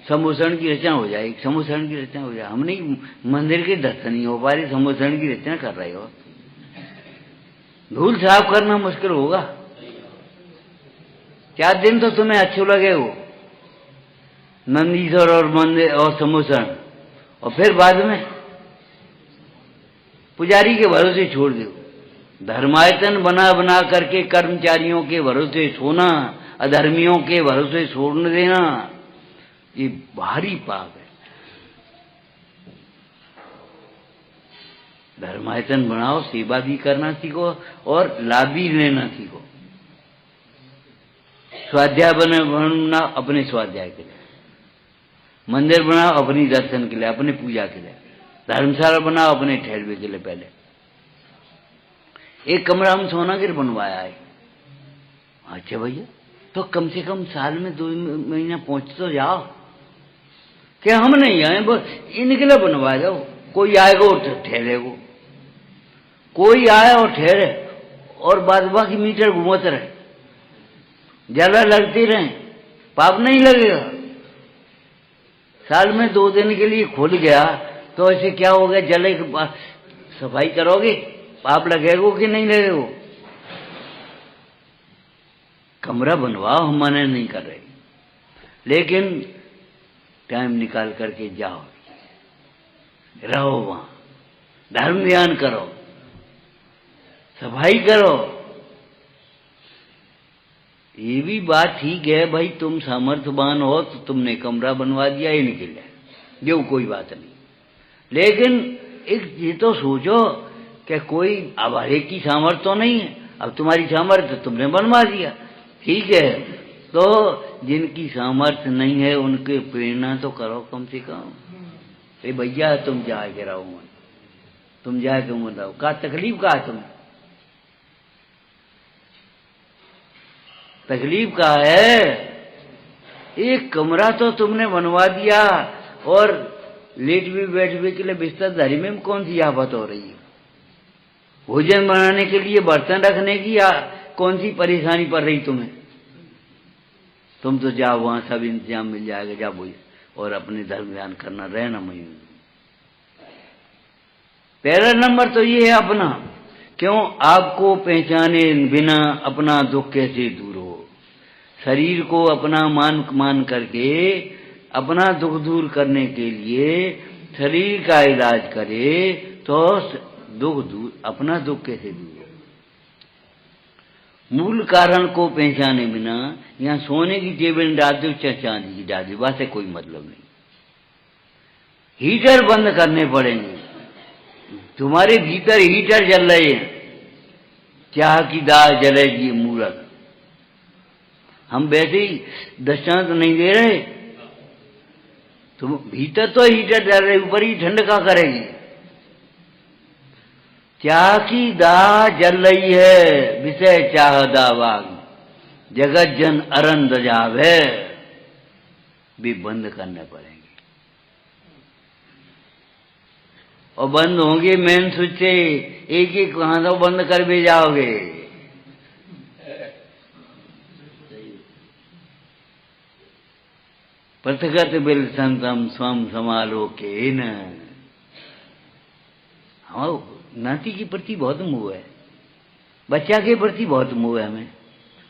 समूषण की रचना हो जाए, समूषण की रचना हो जाए। हम नहीं, मंदिर के दर्शन नहीं हो पा रही, समूषण की रचना कर रहे हो। धूल साफ करना मुश्किल होगा। 4 दिन तो तुम्हें अच्छे लगे हो, नंदीश्वर और मंदिर और समूषण, और फिर बाद में पुजारी के भरोसे छोड़ दो। धर्मायतन बना बना करके कर्मचारियों के भरोसे सोना, अधर्मियों के भरोसे छोड़ देना, ये भारी पाप है। धर्मायतन बनाओ, सेवा भी करना सीखो और लाभ भी लेना सीखो। स्वाध्याय बनना अपने स्वाध्याय के लिए, मंदिर बनाओ अपनी दर्शन के लिए, अपने पूजा के लिए, धर्मशाला बनाओ अपने ठहरवे के लिए। पहले एक कमरा हम सोनागिर बनवाया है। अच्छा भैया, तो कम से कम साल में 2 महीना पहुंच तो जाओ। क्या हम नहीं आए, बस इनके लिए बनवा जाओ। कोई आएगा और ठहरेगा, कोई आए और ठहरे, और बाद बाकी मीटर घूमते रहे, ज्यादा लगती रहे, पाप नहीं लगेगा। साल में 2 दिन के लिए खुल गया तो ऐसे क्या हो गया, जले सफाई करोगे, पाप लगेगा कि नहीं लगेगा? कमरा बनवाओ, हम मना नहीं कर रहे, लेकिन टाइम निकाल करके जाओ, रहो वहां, धर्म ध्यान करो, सफाई करो। ये भी बात ठीक है भाई, तुम सामर्थ्यवान हो तो तुमने कमरा बनवा दिया इनके लिए, जो कोई बात नहीं। लेकिन एक ये तो सोचो कि कोई, अब हर एक की सामर्थ्य तो नहीं है, अब तुम्हारी सामर्थ्य तुमने बनवा दिया, ठीक है, तो जिनकी सामर्थ्य नहीं है उनके प्रेरणा तो करो कम से कम। अरे भैया तुम जाके रहो मत, तुम जाके मत रहो, का तकलीफ का है तुम्हें? तकलीफ का है? एक कमरा तो तुमने बनवा दिया, और लेट भी बैठ भी के लिए बिस्तर धरी में कौन सी आफत हो रही है? भोजन बनाने के लिए बर्तन रखने की कौन सी परेशानी पड़ रही तुम्हें? तुम तो जाओ, वहां सब इंतजाम मिल जाएगा, जा बोल, और अपने धर्म ध्यान करना, रहना मई। पहला नंबर तो ये है अपना, क्यों? आपको पहचाने बिना अपना दुख कैसे दूर हो? शरीर को अपना मान करके अपना दुख दूर करने के लिए शरीर का इलाज करे तो दुख दूर, अपना दुख कैसे दूर हो? मूल कारण को पहचाने बिना यहाँ सोने की टेबल डाल दो चाहे चांदी की डाल दो, बस से कोई मतलब नहीं। हीटर बंद करने पड़ेंगे। तुम्हारे भीतर हीटर जल रहे हैं, चाह की दाल जलेगी मूर्ख। हम वैसे ही दृष्टांत नहीं दे रहे, तुम भीतर तो हीटर जल रहे, ऊपर ही ठंड का करेगी। चाह की दाह जल रही है, विषय चाह दावाग, जगत जन अरंद जावे, भी बंद करने पड़ेंगे। और बंद होंगे मेन स्विच से, एक एक हाथों बंद कर भी जाओगे। पथगत बिल संतम स्वम समालोकेन। हाँ, नाती के प्रति बहुत मोह है, बच्चा के प्रति बहुत मोह है,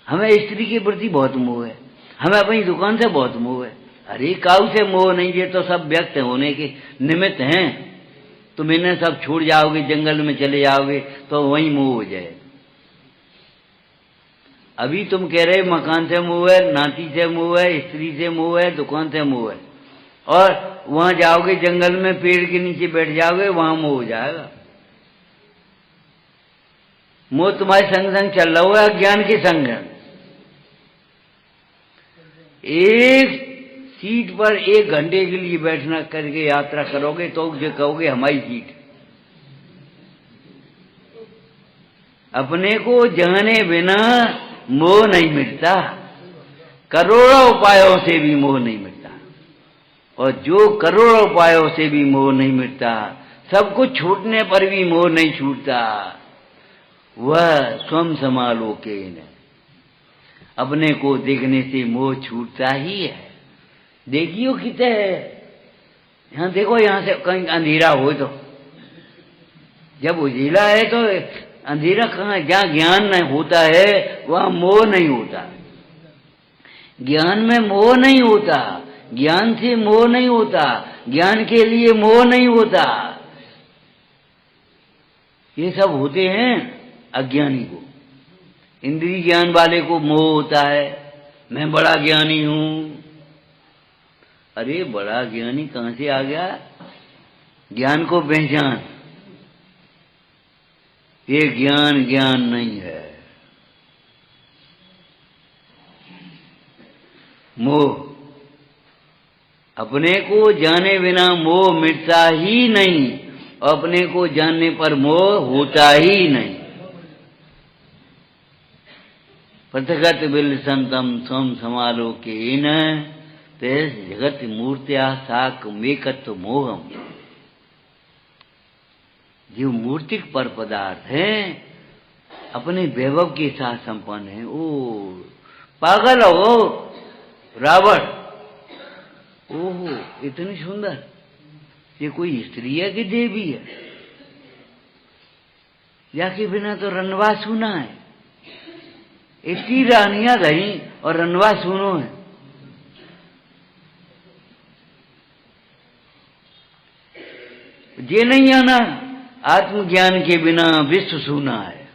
हमें स्त्री के प्रति बहुत मोह है, हमें अपनी दुकान से बहुत मोह है। अरे काऊ से मोह नहीं, ये तो सब व्यक्त होने के निमित्त हैं। तुम इन्हें सब छोड़ जाओगे, जंगल में चले जाओगे तो वहीं मोह हो जाए। अभी तुम कह रहे मकान से मोह है, नाती से मोह है, स्त्री से मोह है, दुकान से मोह है, और वहां जाओगे जंगल में पेड़ के नीचे बैठ जाओगे, वहां मोह हो जाएगा। मोह तुम्हारे संग संग चल रहा है, ज्ञान के संग। एक सीट पर 1 घंटे के लिए बैठना करके यात्रा करोगे तो जो कहोगे हमारी सीट। अपने को जाने बिना मोह नहीं मिटता, करोड़ों उपायों से भी मोह नहीं मिटता। और जो करोड़ों उपायों से भी मोह नहीं मिटता, सब कुछ छूटने पर भी मोह नहीं छूटता, वह स्वम समालोकेन, अपने को देखने से मोह छूटता ही है। देखियो कितने है, यहां देखो, यहां से कहीं अंधेरा हो तो, जब उजीला है तो अंधेरा कहाँ? जहां ज्ञान नहीं होता है वहां मोह नहीं होता। ज्ञान में मोह नहीं होता, ज्ञान से मोह नहीं होता, ज्ञान के लिए मोह नहीं होता। ये सब होते हैं अज्ञानी को। इंद्रिय ज्ञान वाले को मोह होता है, मैं बड़ा ज्ञानी हूं। अरे बड़ा ज्ञानी कहां से आ गया? ज्ञान को पहचान, ये ज्ञान ज्ञान नहीं है, मोह। अपने को जाने बिना मोह मिटता ही नहीं, और अपने को जानने पर मोह होता ही नहीं। पथगत बिल संतम स्वम समालोकेन, तेज जगत मूर्त्या साक मेकत्व मोहम। जो मूर्तिक पर पदार्थ हैं, अपने वैभव के साथ संपन्न है। ओ पागल हो रावण, ओहो इतनी सुंदर, ये कोई स्त्री है कि देवी है? जाके बिना तो रनवा सुना है, इतनी रानियां रही और रनवा सुनो है। ये नहीं आना, आत्मज्ञान के बिना विश्व सूना है।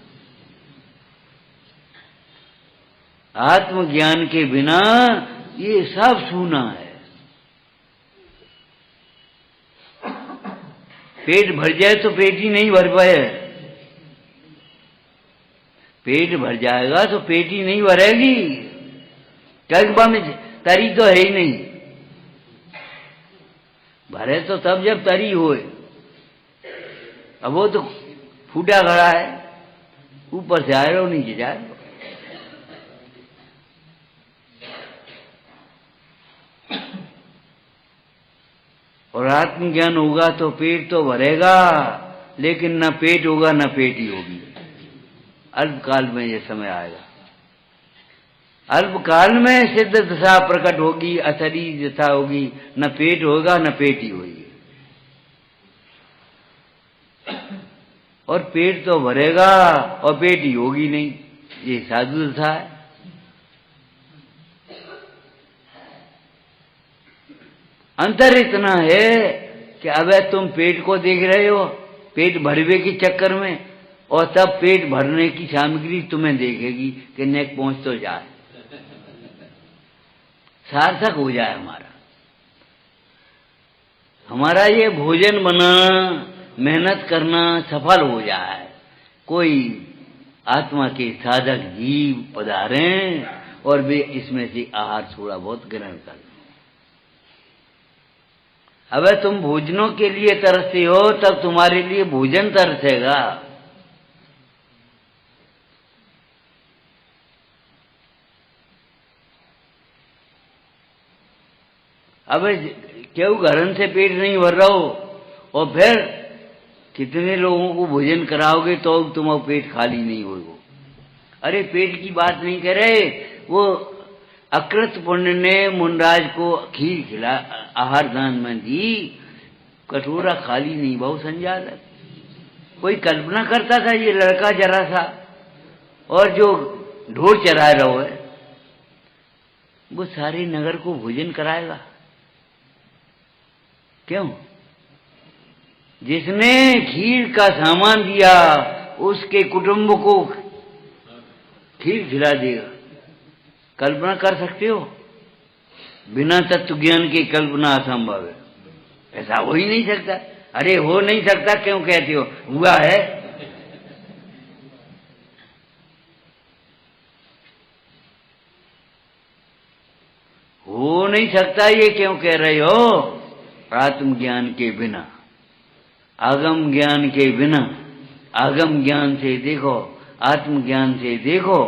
आत्मज्ञान के बिना ये सब सूना है। पेट भर जाए तो पेट ही नहीं भर पाए, पेट भर जाएगा तो पेट ही नहीं भरेगी। कस्बा में तरी तो है ही नहीं, भरे तो तब जब तरी होए। अब वो तो फूटा खड़ा है, ऊपर से आए रहो नीचे जाए रहो। और आत्मज्ञान होगा तो पेट तो भरेगा, लेकिन न पेट होगा न पेटी होगी। अल्पकाल में ये समय आएगा। अल्पकाल में सिद्ध दशा प्रकट होगी, असली दशा होगी, न पेट होगा न पेटी होगी। और पेट तो भरेगा और पेटी होगी नहीं, ये साधु दशा है। अंतर इतना है कि अब तुम पेट को देख रहे हो पेट भरवे के चक्कर में, और तब पेट भरने की सामग्री तुम्हें देखेगी कि नेक पहुंच तो जाए, सार्थक हो जाए हमारा ये भोजन बनाना, मेहनत करना सफल हो जाए। कोई आत्मा के साधक जीव पधारें और वे इसमें से आहार थोड़ा बहुत ग्रहण कर। अब तुम भोजनों के लिए तरसते हो, तब तुम्हारे लिए भोजन तरसेगा। अब क्यों घरन से पेट नहीं भर रहा हो, और फिर कितने लोगों को भोजन कराओगे तो तुम्हारा पेट खाली नहीं होगा। अरे पेट की बात नहीं कर रहे, वो अकृत पुण्य ने मुनराज को खीर खिला आहार दान में दी, कटोरा खाली नहीं बहु संजालक। कोई कल्पना करता था ये लड़का जरा सा और जो ढोर चरा रहा है वो सारे नगर को भोजन कराएगा? क्यों? जिसने खीर का सामान दिया उसके कुटुंब को खीर खिला देगा। कल्पना कर सकते हो? बिना तत्व ज्ञान की कल्पना असंभव है, ऐसा हो ही नहीं सकता। अरे हो नहीं सकता क्यों कहते हो? हुआ है। हो नहीं सकता ये क्यों कह रहे हो? आत्मज्ञान के बिना, आगम ज्ञान के बिना, आगम ज्ञान से देखो, आत्मज्ञान से देखो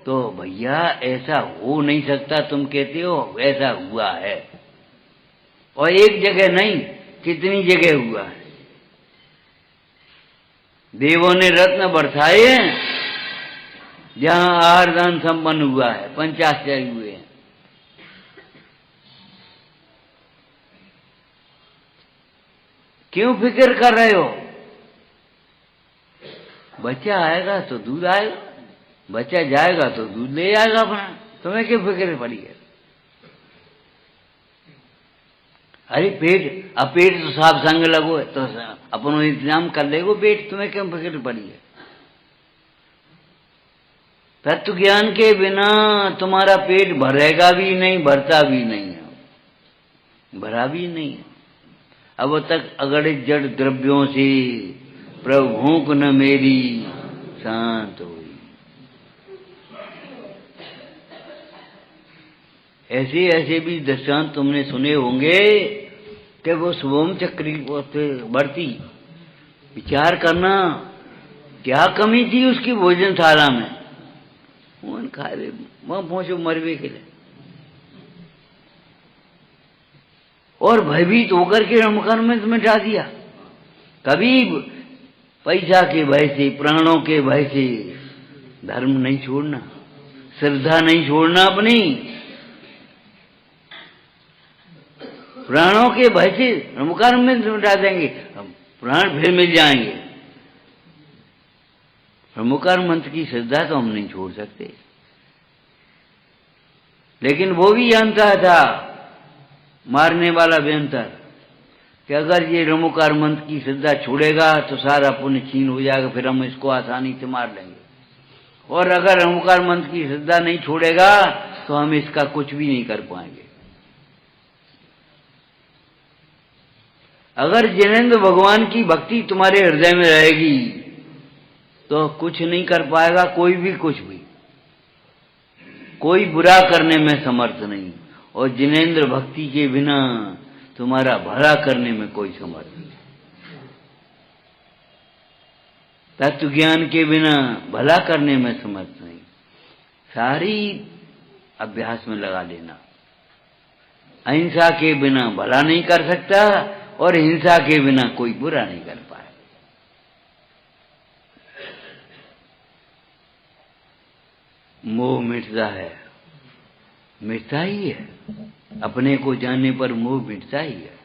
तो भैया ऐसा हो नहीं सकता। तुम कहते हो ऐसा हुआ है, और एक जगह नहीं कितनी जगह हुआ है। देवों ने रत्न बरसाए जहां आहार दान संपन्न हुआ है, 50 हुए हैं। क्यों फिक्र कर रहे हो? बच्चा आएगा तो दूध आएगा, बच्चा जाएगा तो दूध ले आएगा अपना, तुम्हें क्यों फिक्र पड़ी है? अरे अब पेट तो साफ संग लगो तो अपनो इंतजाम कर लेगो पेट, तुम्हें क्यों फिक्र पड़ी है? तत्व ज्ञान के बिना तुम्हारा पेट भरेगा भी नहीं, भरता भी नहीं है, भरा भी नहीं है। अब तक अगड़ित जड़ द्रव्यों से प्रभु भूख न मेरी शांत हुई। ऐसे ऐसे भी दृष्टांत तुमने सुने होंगे कि वो शुभम चक्री बढ़ती। विचार करना क्या कमी थी उसकी भोजन थाला में, वो खाए वहां पहुंचो मरवे के लिए, और भयभीत होकर के रमकर्म में मिटा दिया। कभी पैसा के भय से, प्राणों के भय से धर्म नहीं छोड़ना, श्रद्धा नहीं छोड़ना अपनी। प्राणों के भय से रमकर्म में मिटा देंगे, प्राण फिर मिल जाएंगे। रमकर्म मंत्र की श्रद्धा तो हम नहीं छोड़ सकते, लेकिन वो भी जानता था मारने वाला बेअंतर कि अगर ये रमोकार मंत्र की श्रद्धा छोड़ेगा तो सारा पुण्य छीन हो जाएगा, फिर हम इसको आसानी से मार लेंगे। और अगर रमोकार मंत्र की श्रद्धा नहीं छोड़ेगा तो हम इसका कुछ भी नहीं कर पाएंगे। अगर जिनेंद्र भगवान की भक्ति तुम्हारे हृदय में रहेगी तो कुछ नहीं कर पाएगा कोई भी, कुछ भी। कोई बुरा करने में समर्थ नहीं, और जिनेंद्र भक्ति के बिना तुम्हारा भला करने में कोई समर्थ नहीं। तत्व ज्ञान के बिना भला करने में समर्थ नहीं। सारी अभ्यास में लगा लेना। अहिंसा के बिना भला नहीं कर सकता, और हिंसा के बिना कोई बुरा नहीं कर पाए। मोह मिटता है मिटता ही है। अपने को जानने पर मोह मिटता ही है।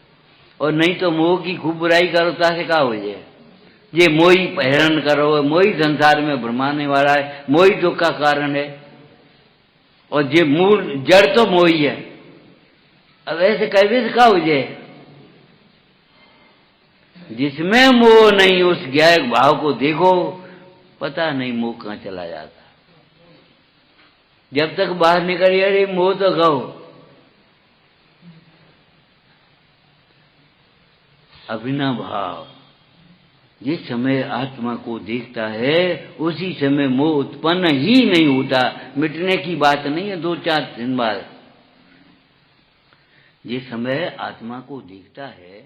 और नहीं तो मोह की खूब बुराई करो तासे का हो जाए। ये मोही हैरान करो, मोही संसार में भ्रमाने वाला है, मोही दुख का कारण है। और ये मूल जड़ तो मोही है। अब ऐसे कहवे से का हो जाए। जिसमें मोह नहीं उस ज्ञायक भाव को देखो, पता नहीं मोह कहां चला जाता। जब तक बाहर निकल अरे मोह तो गो। अभिनव भाव जिस समय आत्मा को देखता है उसी समय मोह उत्पन्न ही नहीं होता। मिटने की बात नहीं है 2-4 दिन बाद। जिस समय आत्मा को देखता है